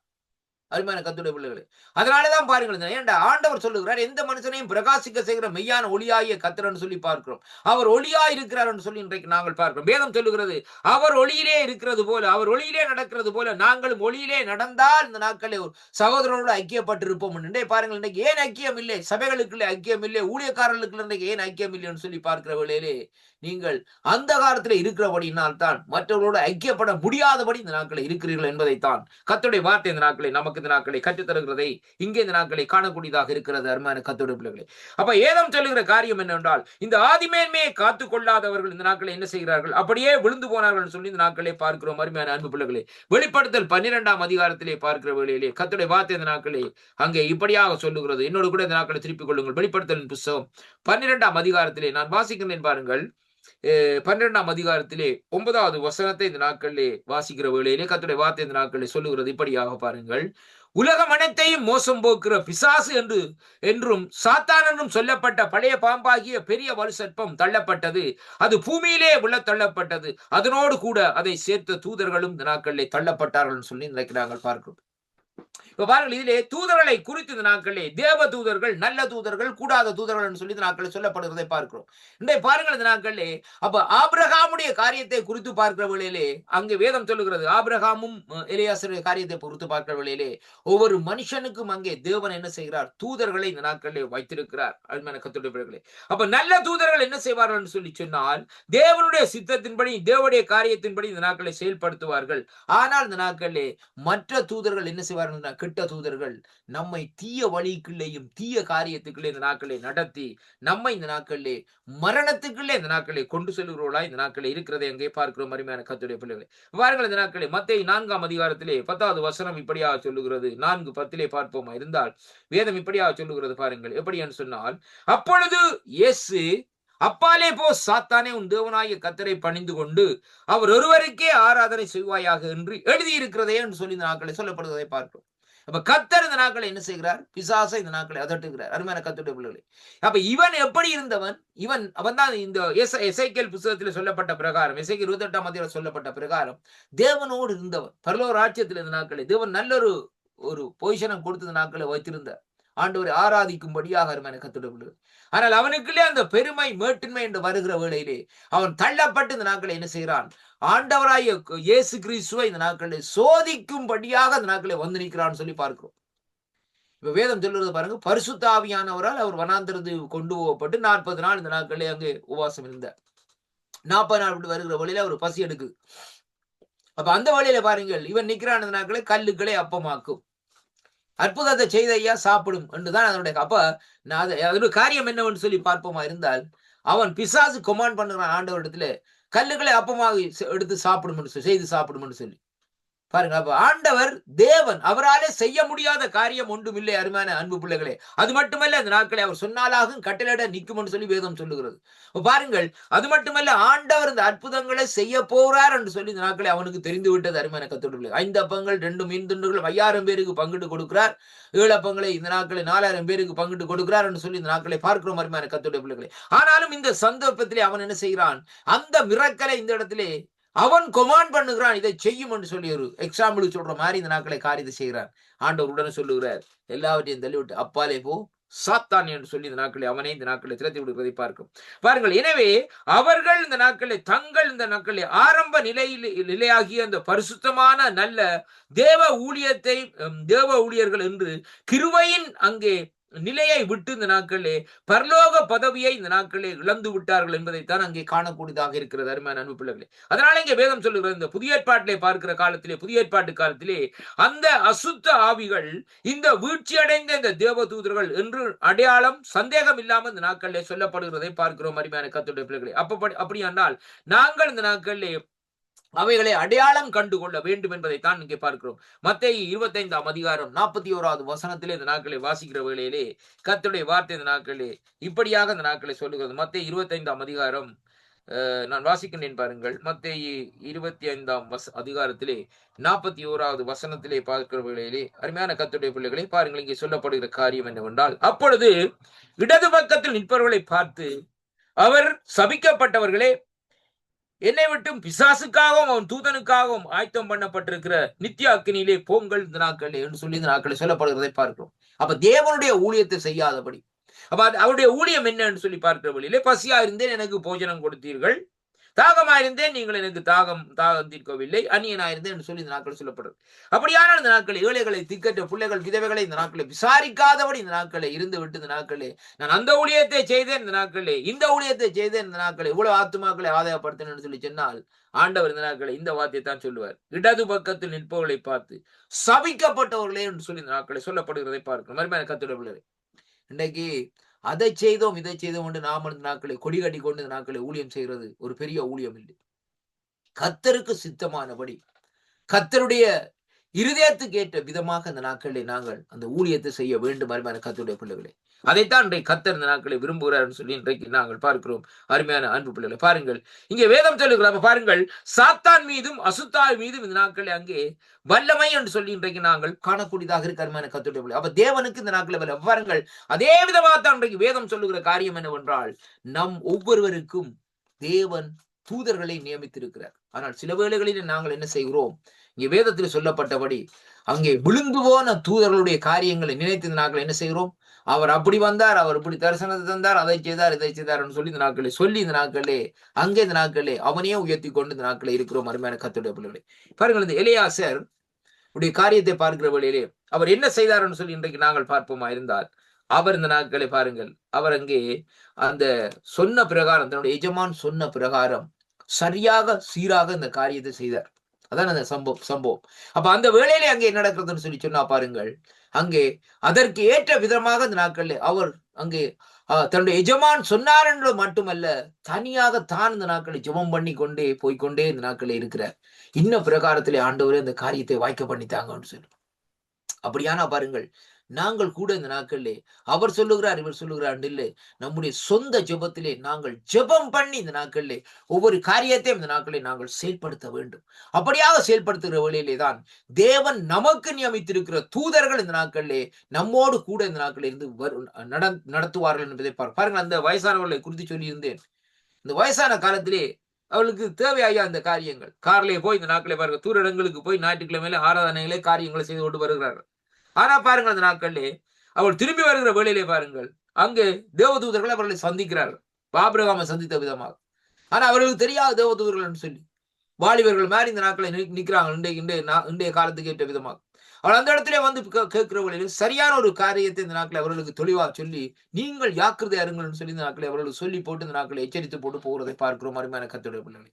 அருமையான கர்த்தருடைய பிள்ளைகளே. அதனாலதான் பாருங்கள், ஏன்டா ஆண்டவர் சொல்லுகிறார், எந்த மனுஷனையும் பிரகாசிக்க செய்கிற மெய்யான ஒளியாகிய கர்த்தர்ன்னு சொல்லி பார்க்கிறோம். அவர் ஒளியா இருக்கிறார் என்று சொல்லி இன்றைக்கு நாங்கள் பார்க்கிறோம். வேதம் சொல்லுகிறது, அவர் ஒளியிலே இருக்கிறது போல, அவர் ஒளியிலே நடக்கிறது போல நாங்களும் ஒளியிலே நடந்தால் இந்த நாட்களே ஒரு சகோதரரோடு ஐக்கியப்பட்டிருப்போம். இன்றைய பாருங்கள், இன்றைக்கு ஏன் ஐக்கியம் இல்லை, சபைகளுக்குள்ளே ஐக்கியம் இல்லை, ஊழியக்காரர்களுக்கு இன்றைக்கு ஏன் ஐக்கியம் இல்லைன்னு சொல்லி பார்க்கிற வேளையிலே நீங்கள் அந்த காலத்தில் இருக்கிறபடினால் தான் மற்றவர்களோடு ஐக்கியப்பட முடியாதபடி இந்த நாட்களை இருக்கிறீர்கள் என்பதைத்தான் கர்த்தருடைய வார்த்தை இந்த நாட்களை நமக்கு இந்த நாட்களை கற்றுத்தருகிறதை இங்கே இந்த நாட்களை காணக்கூடியதாக இருக்கிறது அருமையான கர்த்தருடைய பிள்ளைகளே. அப்ப ஏதம் சொல்லுகிற காரியம் என்னவென்றால், இந்த ஆதிமேன்மையை காத்துக் கொள்ளாதவர்கள் இந்த நாட்களை என்ன செய்கிறார்கள், அப்படியே விழுந்து போனார்கள் சொல்லி இந்த நாட்களை பார்க்கிறோம் அருமையான அன்பு பிள்ளைகளே. வெளிப்படுத்தல் 12ஆம் அதிகாரத்திலே பார்க்கிற வேளையிலே கர்த்தருடைய வார்த்தை இந்த நாட்களை அங்கே இப்படியாக சொல்லுகிறது. என்னோடு கூட இந்த நாட்களை திருப்பிக் கொள்ளுங்கள். வெளிப்படுத்தலின் புத்தகம் 12ஆம் அதிகாரத்திலே நான் வாசிக்கிறேன். பாருங்கள், 12ஆம் அதிகாரத்திலே 9வது வசனத்தை இந்த நாட்களிலே வாசிக்கிற வேளையிலே கர்த்தருடைய வார்த்தை இந்த நாட்களிலே சொல்லுகிறது இப்படியாக பாருங்கள். உலகம் அனைத்தையும் மோசம் போக்குற பிசாசு என்றும் சாத்தான் என்றும் சொல்லப்பட்ட பழைய பாம்பாகிய பெரிய வலுசற்பம் தள்ளப்பட்டது. அது பூமியிலே உள்ள தள்ளப்பட்டது. அதனோடு கூட அதை சேர்த்த தூதர்களும் இந்த நாட்களிலே தள்ளப்பட்டார்கள் சொல்லி இன்றைக்கு நாங்கள் பார்க்கிறோம். இப்ப பாருங்கள், இதிலே தூதர்களை குறித்து இந்த நாட்களே தேவ தூதர்கள், நல்ல தூதர்கள், கூடாத தூதர்கள் சொல்லி இந்த நாட்களில் சொல்லப்படுகிறதை பார்க்கிறோம். இன்றைய பாருங்கள், இந்த நாட்களிலே அப்ப ஆபிரகாமுடைய காரியத்தை குறித்து பார்க்கிற வேளையிலே அங்கே வேதம் சொல்லுகிறது, ஆபிரகாமும் எலியாசருடைய காரியத்தை குறித்து பார்க்கிற வேளையிலே ஒவ்வொரு மனுஷனுக்கும் அங்கே தேவன் என்ன செய்கிறார்? தூதர்களை இந்த நாட்களிலே வைத்திருக்கிறார். அருமையான கர்த்தருடைய பிள்ளைகளே, அப்ப நல்ல தூதர்கள் என்ன செய்வார்கள் என்று சொல்லி சொன்னால், தேவனுடைய சித்தத்தின்படி, தேவனுடைய காரியத்தின்படி இந்த நாட்களை செயல்படுத்துவார்கள். ஆனால் இந்த நாட்களிலே மற்ற தூதர்கள் என்ன செய்வார்கள்? கெட்ட தூதர்கள் நம்மை தீய வழிக்குள்ளேயும் தீய காரியத்துக்குள்ளே இந்த நாட்களை நடத்தி நம்மை இந்த நாட்களிலே மரணத்துக்குள்ளே இந்த நாட்களை கொண்டு செல்கிறோளா இந்த நாட்களை இருக்கிறதை அங்கே பார்க்கிறோம். அருமையான கர்த்தருடைய பிள்ளைகளை, பாருங்கள், இந்த நாட்களை மத்தேயு 4ஆம் அதிகாரத்திலே 10வது வசனம் இப்படியாக சொல்லுகிறது. 4:10 பார்ப்போமா இருந்தால் வேதம் இப்படியாக சொல்லுகிறது. பாருங்கள், எப்படி என்று சொன்னால், அப்பொழுது இயேசு, அப்பாலே போ சாத்தானே, உன் தேவனாகிய கர்த்தரை பணிந்து கொண்டு அவர் ஒருவருக்கே ஆராதனை செய்வாயாக என்று எழுதியிருக்கிறதே என்று சொல்லி இந்த நாட்களை சொல்லப்படுவதை பார்க்கிறோம். அப்ப கர்த்தர் இந்த நாட்களை என்ன செய்கிறார்? பிசாசை இந்த நாட்களை அதட்டுகிறார். அருமையான கர்த்தருடைய பிள்ளைகளே, அப்ப இவன் எப்படி இருந்தவன்? அவன் தான் இந்த எசேக்கியேல் புத்தகத்தில் சொல்லப்பட்ட பிரகாரம், எசேக்கியேல் 28ஆம் அதிகாரத்தில் சொல்லப்பட்ட பிரகாரம் தேவனோடு இருந்தவன். பரலோக ராஜ்யத்தில் இந்த நாட்களை தேவன் நல்ல ஒரு பொசிஷனை கொடுத்து இந்த நாட்களை வைத்திருந்தார், ஆண்டவரை ஆராதிக்கும்படியாக. அருமையான கர்த்தருடைய பிள்ளைகளே, ஆனால் அவனுக்குள்ளே அந்த பெருமை, மேட்டின்மை என்று வருகிற வேளையிலே அவன் தள்ளப்பட்டு இந்த நாட்களை என்ன செய்கிறான்? ஆண்டவராய இயேசு கிறிஸ்துவை இந்த நாட்களை சோதிக்கும்படியாக இந்த நாட்களை வந்து நிற்கிறான்னு சொல்லி பார்க்கிறோம். இப்ப வேதம் சொல்லுறது பாருங்க, பரிசுத்த ஆவியானவரால் அவர் வனாந்திரத்துக்கு கொண்டு போகப்பட்டு 40 நாள் இந்த நாட்களே அங்கே உபவாசம் இருந்தார். 40 நாள் விட்டு வருகிற வழியில அவர் பசி எடுக்குது. அப்ப அந்த வழியில பாருங்கள், இவன் நிற்கிறான், இந்த நாட்களை கல்லுக்களை அப்பமாக்கும், அற்புதத்தை செய்த ஐயா சாப்பிடும் என்றுதான் அதனுடைய. அப்ப அதனுடைய காரியம் என்னவென்று சொல்லி பார்ப்போமா இருந்தால், அவன் பிசாசு கொமாண்ட் பண்ணுறான் ஆண்டவரிடத்துல, கல்லுகளை அப்பமாக எடுத்து சாப்பிடும் என்று சொல்லி, செய்து சாப்பிடும் என்று சொல்லி. பாருங்க, அப்ப ஆண்டவர் தேவன், அவராலே செய்ய முடியாத காரியம் ஒன்றும் இல்லை. அருமையான அன்பு பிள்ளைகளே, அது மட்டுமல்ல, அந்த நாட்களை அவர் சொன்னாலாகும் கட்டளையிட நிற்கும் என்று சொல்லி வேதம் சொல்லுகிறது. பாருங்கள், அது மட்டுமல்ல, ஆண்டவர் இந்த அற்புதங்களை செய்ய போறார் என்று சொல்லி இந்த நாட்களை அவனுக்கு தெரிந்து விட்டது. அருமையான கர்த்தருடைய 5 அப்பங்கள் 2 மீன் துண்டுகள் 5000 பேருக்கு பங்கிட்டு கொடுக்கிறார். 7 அப்பங்களை இந்த நாட்களை 4000 பேருக்கு பங்கிட்டு கொடுக்கிறார் என்று சொல்லி இந்த நாட்களை பார்க்கிறோம். அருமையான கர்த்தருடைய பிள்ளைகளே, ஆனாலும் இந்த சந்தர்ப்பத்திலே அவன் என்ன செய்கிறான்? அந்த மிரக்கலை இந்த இடத்திலே அவன் கொமாண்ட் பண்ணுகிறான், இதை செய்யும் என்று சொல்லி ஒரு எக்ஸாம்பிள் சொல்ற மாதிரி இந்த நாட்களை காரியத்தை செய்கிறான். ஆண்டவர் உடனே சொல்லுகிறார், எல்லாவற்றையும் தள்ளிவிட்டு அப்பாலே போ சாத்தான் என்று சொல்லி இந்த நாட்களை அவனே இந்த நாட்களை திறத்தி விடுவதை பார்க்கும். பாருங்கள், எனவே அவர்கள் இந்த நாட்களை தங்கள் இந்த நாட்களை ஆரம்ப நிலையாகிய அந்த பரிசுத்தமான நல்ல தேவ ஊழியர்கள் என்று கிருபையின் அங்கே நிலையை விட்டு இந்த நாட்களே பரலோக பதவியை இந்த நாட்களே இழந்து விட்டார்கள் என்பதைத்தான் அங்கே காணக்கூடியதாக இருக்கிறது. அருமையான அன்பு பிள்ளைகளே, அதனால இங்கே வேதம் சொல்லுகிறது, இந்த புதிய ஏற்பாட்டிலே பார்க்கிற காலத்திலே, புதிய ஏற்பாட்டு காலத்திலே அந்த அசுத்த ஆவிகள், இந்த வீழ்ச்சி அடைந்த இந்த தேவ தூதர்கள் என்று அடையாளம் சந்தேகம் இல்லாமல் இந்த நாட்களிலே சொல்லப்படுகிறதை பார்க்கிறோம். அருமையான கர்த்தருடைய பிள்ளைகளே, அப்படியானால் நாங்கள் இந்த நாட்களிலே அவைகளை அடையாளம் கண்டு கொள்ள வேண்டும் என்பதைத்தான் இங்கே பார்க்கிறோம். மத்தேயு 25ஆம் அதிகாரம் 41வது வசனத்திலே இந்த நாட்களை வாசிக்கிற வேளையிலே கர்த்தருடைய வார்த்தை இந்த நாட்களே இப்படியாக இந்த நாட்களை சொல்லுகிறது. மத்தேயு 25ஆம் அதிகாரம் நான் வாசிக்கின்றேன் பாருங்கள். மத்தேயு 25ஆம் அதிகாரத்திலே 41வது வசனத்திலே பார்க்கிற வேளையிலே அருமையான கர்த்தருடைய பிள்ளைகளை பாருங்கள், இங்கே சொல்லப்படுகிற காரியம் என்னவென்றால், அப்பொழுது இடது பக்கத்தில் நிற்பவர்களை பார்த்து அவர், சபிக்கப்பட்டவர்களே, என்னை விட்டும் பிசாசுக்காகவும் அவன் தூதனுக்காகவும் ஆயத்தம் பண்ணப்பட்டிருக்கிற நித்திய அக்கினியிலே போங்கள் இந்த நாட்களே என்று சொல்லி இந்த நாட்களை சொல்லப்படுகிறதை பார்க்கிறோம். அப்ப தேவனுடைய ஊழியத்தை செய்யாதபடி, அப்ப அவருடைய ஊழியம் என்னன்னு சொல்லி பார்க்கிற வழியிலே, பசியா இருந்தேன் எனக்கு போஜனம் கொடுத்தீர்கள், தாகமாயிருந்தேன் நீங்கள் எனக்கு தாகம் தீர்க்கவில்லை, அந்நியனாயிருந்தேன் என்று சொல்லி இந்த நாட்கள் சொல்லப்படுறது. அப்படியான இந்த நாட்கள் ஏழைகளை, திக்கற்ற பிள்ளைகள், விதவைகளை இந்த நாட்களை விசாரிக்காதபடி இந்த நாட்களை இருந்து விட்டு இந்த நாட்களே நான் அந்த ஊழியத்தை செய்தேன், இந்த நாட்களே இந்த ஊழியத்தை செய்தேன், இந்த நாட்களை இவ்வளவு ஆத்துமாக்களை ஆதாயப்படுத்தினு சொல்லி சொன்னால் ஆண்டவர் இந்த நாட்களை இந்த வார்த்தையை தான் சொல்லுவார். இடது பக்கத்தில் நிற்பவர்களை பார்த்து சபிக்கப்பட்டவர்களே என்று சொல்லி இந்த நாட்களை சொல்லப்படுகிறதை பார்க்கணும். மறுமையான கர்த்தருடைய பிள்ளைகளே, இன்றைக்கு அதை செய்தோம் இதை செய்தோம் என்று நாம இந்த நாட்களை கொடி கட்டி கொண்டு இந்த நாட்களை ஊழியம் செய்கிறது ஒரு பெரிய ஊழியம் இல்லை. கர்த்தருக்கு சித்தமானபடி, கர்த்தருடைய இருதயத்துக்கு ஏற்ற விதமாக இந்த நாட்களில் நாங்கள் அந்த ஊழியத்தை செய்ய வேண்டும். அருமையான கர்த்தருடைய பிள்ளைகளே, அதைத்தான் இன்றைக்கு கர்த்தர் இந்த நாட்களை விரும்புகிறார் சொல்லி இன்றைக்கு நாங்கள் பார்க்கிறோம். அருமையான அன்பு பிள்ளைகளை பாருங்கள், இங்கே வேதம் சொல்லுகிறார் பாருங்கள், சாத்தான் மீதும் அசுத்தாய் மீதும் இந்த நாட்களை அங்கே வல்லமை என்று சொல்லி இன்றைக்கு நாங்கள் காணக்கூடியதாக இருக்க. அருமையான கர்த்தருடைய பிள்ளை, அப்ப தேவனுக்கு இந்த நாட்களை வல்ல பாருங்கள். அதே விதமாக தான் இன்றைக்கு வேதம் சொல்லுகிற காரியம் என்னவென்றால், நம் ஒவ்வொருவருக்கும் தேவன் தூதர்களை நியமித்திருக்கிறார். ஆனால் சில வேளைகளில் நாங்கள் என்ன செய்கிறோம்? இங்கே வேதத்தில் சொல்லப்பட்டபடி அங்கே விழுந்து போன தூதர்களுடைய காரியங்களை நினைத்து இந்த நாட்கள் என்ன செய்கிறோம்? அவர் அப்படி வந்தார், அவர் இப்படி தரிசனத்தை தந்தார், அதை செய்தார், இதை செய்தார் சொல்லி இந்த நாட்களே சொல்லி இந்த நாட்களே அங்கே இந்த நாட்களே அவனையே உயர்த்தி கொண்டு இந்த நாட்களே இருக்கிறோம். அருமையான கர்த்தருடைய பிள்ளைகளே, பாருங்கள், இந்த எலியாசர் உடைய காரியத்தை பார்க்கிற வழியிலே அவர் என்ன செய்தார்னு சொல்லி இன்றைக்கு நாங்கள் பார்ப்போமா இருந்தால், அவர் இந்த நாட்களை பாருங்கள், அவர் அங்கே அந்த சொன்ன பிரகாரம், தன்னுடைய எஜமான் சொன்ன பிரகாரம் சரியாக சீராக இந்த காரியத்தை செய்தார். அதான் அந்த சம்பவம். அப்ப அந்த வேளையிலே அங்கே என்ன நடக்கிறதுன்னு சொல்லி சொன்னா பாருங்கள், அங்கே அதற்கு ஏற்ற விதமாக இந்த நாட்களில் அவர் அங்கே தன்னுடைய எஜமான் சொன்னார் என்று மட்டுமல்ல, தனியாக தான் இந்த நாட்களை ஜெபம் பண்ணி கொண்டே போய்கொண்டே இந்த நாட்களில் இருக்கிறார். இன்னும் பிரகாரத்திலே ஆண்டவரே இந்த காரியத்தை வாய்க்க பண்ணித்தாங்கன்னு சொல்லி. அப்படியானா பாருங்கள், நாங்கள் கூட இந்த நாட்களிலே அவர் சொல்லுகிறார், இவர் சொல்லுகிறார் இல்லை, நம்முடைய சொந்த ஜெபத்திலே நாங்கள் ஜெபம் பண்ணி இந்த நாட்களிலே ஒவ்வொரு காரியத்தையும் இந்த நாட்களை நாங்கள் செயல்படுத்த வேண்டும். அப்படியாக செயல்படுத்துகிற வழியிலே தான் தேவன் நமக்கு நியமித்திருக்கிற தூதர்கள் இந்த நாட்களிலே நம்மோடு கூட இந்த நாட்களில் இருந்து நடத்துவார்கள் என்பதை பாருங்கள். அந்த வயசானவர்களை குறித்து சொல்லியிருந்தேன். இந்த வயசான காலத்திலே அவளுக்கு தேவையா அந்த காரியங்கள். கார்லயே போய் இந்த நாட்களை பாருங்க, தூர இடங்களுக்கு போய் ஞாயிற்றுக்கிழமையில ஆராதனைகளே காரியங்களை செய்து கொண்டு வருகிறார்கள். ஆனா பாருங்கள், அந்த நாட்களிலே அவள் திரும்பி வருகிற வேளையிலே பாருங்கள், அங்கே தேவதூதர்கள் அவர்களை சந்திக்கிறார்கள், ஆபிரகாமை சந்தித்த விதமாக. ஆனா அவர்களுக்கு தெரியாத தேவதூதர்கள் சொல்லி வாலிபர்கள் மாதிரி இந்த நாட்களை நிற்கிறாங்க. இன்றைய காலத்துக்கு ஏற்ற விதமாக அவள் அந்த இடத்துல வந்து கேட்கிற வழியில் சரியான ஒரு காரியத்தை இந்த நாட்களை அவர்களுக்கு தெளிவாக சொல்லி, நீங்கள் ஜாக்கிரதை அருங்கள்னு சொல்லி இந்த நாட்களை அவர்களுக்கு சொல்லி போட்டு இந்த நாட்களை எச்சரித்து போட்டு போகிறதை பார்க்கிறோம். அருமையான கர்த்தருடைய பிள்ளைகளே,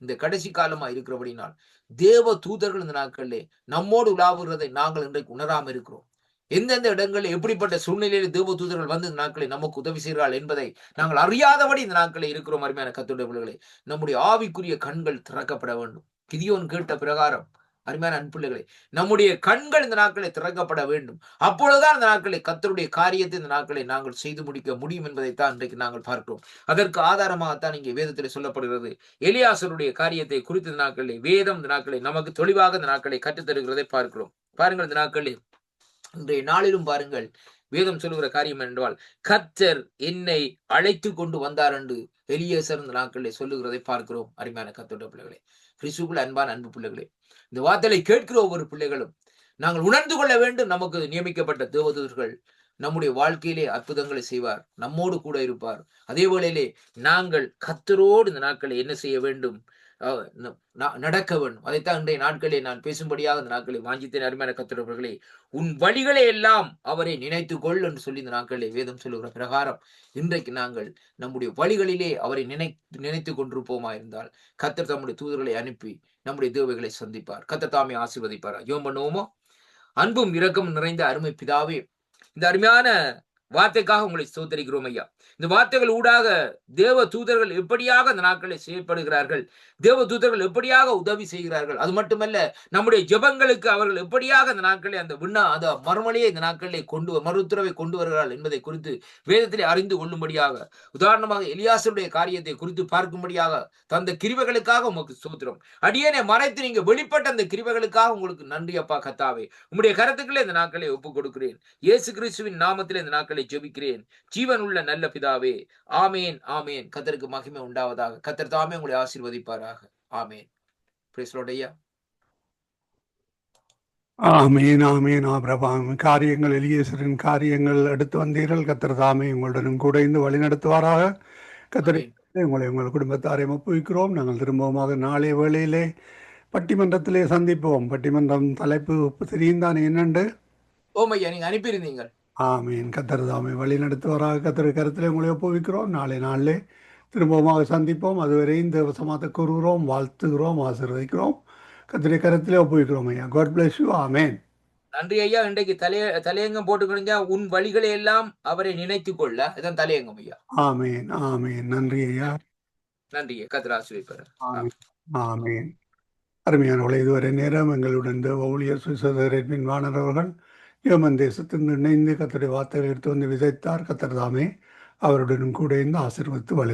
இந்த கடைசி காலமா இருக்கிறபடினால் தேவ தூதர்கள் இந்த நாட்களிலே நம்மோடு உலாவுகிறதை நாங்கள் இன்றைக்கு உணராமல் இருக்கிறோம். எந்தெந்த இடங்களில் எப்படிப்பட்ட சூழ்நிலையில் தேவ தூதர்கள் வந்து இந்த நாட்களை நமக்கு உதவி செய்கிறார்கள் என்பதை நாங்கள் அறியாதபடி இந்த நாட்களில் இருக்கிறோம். அருமையான கர்த்தருடைய பிள்ளைகளே, நம்முடைய ஆவிக்குரிய கண்கள் திறக்கப்பட வேண்டும். கிதியோன் கேட்ட பிரகாரம் அருமையான அன்பிள்ளைகளே, நம்முடைய கண்கள் இந்த நாட்களை திறக்கப்பட வேண்டும். அப்பொழுதுதான் இந்த நாட்களை கர்த்தருடைய காரியத்தை இந்த நாட்களை நாங்கள் செய்து முடிக்க முடியும் என்பதைத்தான் இன்றைக்கு நாங்கள் பார்க்கிறோம். அதற்கு ஆதாரமாகத்தான் இங்கே வேதத்தில் சொல்லப்படுகிறது. எலியாசருடைய காரியத்தை குறித்த இந்த நாட்களில் வேதம் இந்த நாட்களை நமக்கு தெளிவாக இந்த நாட்களை கற்றுத்தருகிறதை பார்க்கிறோம். பாருங்கள், இந்த நாட்களில் இன்றைய நாளிலும் பாருங்கள், வேதம் சொல்லுகிற காரியம் என்றால், கர்த்தர் என்னை அழைத்து கொண்டு வந்தார் என்று எலியாசர் இந்த நாட்களில் சொல்லுகிறதை பார்க்கிறோம். அருமையான கர்த்தருடைய பிள்ளைகளே, கிறிஸ்துவுக்குள் அன்பான அன்பு பிள்ளைகளே, இந்த வார்த்தையை கேட்கிற ஒவ்வொரு பிள்ளைகளும் நாங்கள் உணர்ந்து கொள்ள வேண்டும். நமக்கு நியமிக்கப்பட்ட தேவதூதர்கள் நம்முடைய வாழ்க்கையிலே அற்புதங்களை செய்வார், நம்மோடு கூட இருப்பார். அதே வேளையிலே நாங்கள் கர்த்தரோடு இந்த நாட்களை என்ன செய்ய வேண்டும்? நடக்க வேண்டும். அதைத்தான் இன்றைய நாட்களே நான் பேசும்படியாக இந்த நாட்களை வாஞ்சித்தேன். அருமையான கர்த்தர்களே, உன் வழிகளை எல்லாம் அவரை நினைத்து கொள் என்று சொல்லி இந்த நாட்களே வேதம் சொல்லுகிற பிரகாரம் இன்றைக்கு நாங்கள் நம்முடைய வழிகளிலே அவரை நினைத்து கொண்டிருப்போமா இருந்தால் கர்த்தர் தம்முடைய தூதர்களை அனுப்பி நம்முடைய தேவைகளை சந்திப்பார். கர்த்தர் தாமே ஆசீர்வதிப்பார். ஜெபம் பண்ணுவோமோ? அன்பும் இரக்கம் நிறைந்த அருமை பிதாவே, இந்த அருமையான வார்த்தைக்காக உங்களை ஸ்தோத்திரிக்கிறோம் ஐயா. இந்த வார்த்தைகள் ஊடாக தேவ தூதர்கள் எப்படியாக அந்த நாட்களில் செயல்படுகிறார்கள், தேவ தூதர்கள் எப்படியாக உதவி செய்கிறார்கள், அது மட்டுமல்ல நம்முடைய ஜெபங்களுக்கு அவர்கள் எப்படியாக அந்த நாட்களில் அந்த மறுமொழியை இந்த நாட்களில் மறுத்துறவை கொண்டு வருகிறார்கள் என்பதை குறித்து வேதத்திலே அறிந்து கொள்ளும்படியாக, உதாரணமாக எலியாசருடைய காரியத்தை குறித்து பார்க்கும்படியாக தந்த கிருபைகளுக்காக உமக்கு ஸ்தோத்திரம். அடியேனை மறைத்து நீங்க வெளிப்பட்ட அந்த கிருபைகளுக்காக உங்களுக்கு நன்றி அப்பா கர்த்தாவே. உம்முடைய கருத்துக்களை இந்த நாட்களை ஒப்புக் கொடுக்கிறேன். இயேசு கிறிஸ்துவின் நாமத்திலே இந்த நாட்களை ஜெபிக்கிறேன், ஜீவன் உள்ள நல்ல பிதாவே. ஆமேன், ஆமேன். கர்த்தருக்கு மகிமை உண்டாவதாக. கர்த்தர் தாமே உங்களை ஆசீர்வதிப்பாராக. ஆமேன். பிரைஸ் தி லார்ட் ஐயா. ஆமேன், ஆமேன். பிரபாம் காரியங்கள், எலியேசரின் காரியங்கள் எடுத்து வந்தீர்கள். கர்த்தர் தாமே உங்களுடனும் கூட இருந்து வழி நடத்துவாராக. கர்த்தரை உங்கள் குடும்பத்தாரை ஒப்புவிக்கிறோம். நாங்கள் திரும்பவுமாக நாளை வேளையிலே பட்டிமன்றத்திலே சந்திப்போம். பட்டிமன்றம் தலைப்பு தெரியும் தானே என்னண்டு? ஓமையா, நீங்க அனுப்பியிருந்தீங்க. ஆமீன். கர்த்தர் தாமே வழி நடத்துவாராக. கர்த்தர் கருத்திலே உங்களை ஒப்புவிக்கிறோம். நாளிலே திரும்பமாக சந்திப்போம். அதுவரை இந்த வசமாத்த கூறுகிறோம், வாழ்த்துகிறோம், ஆசீர்வதிக்கிறோம். கர்த்தரை கருத்திலே ஒப்புவிக்கிறோம் ஐயா. God bless you. ஆமேன். நன்றி ஐயா. இன்றைக்கு தலையங்கம் போட்டுக்கிட்டா உன் வழிகளை எல்லாம் அவரை நினைத்துக் கொள்ள, இதான் தலையங்கம் ஐயா. ஆமேன், ஆமேன். நன்றி ஐயா. நன்றி. கர்த்தர் ஆசீர்வதிப்பார். ஆமேன். அருமையானவர்களே, இதுவரை நேரம் எங்களுடன் ஊழியர் சுவிசேஷரின் வாணர் யேமன் தேசத்தின் இணைந்து கர்த்தருடைய வார்த்தைகளை எடுத்து வந்து விதைத்தார். கர்த்தர் தாமே அவருடனும் கூட இருந்து ஆசீர்வதித்து வழி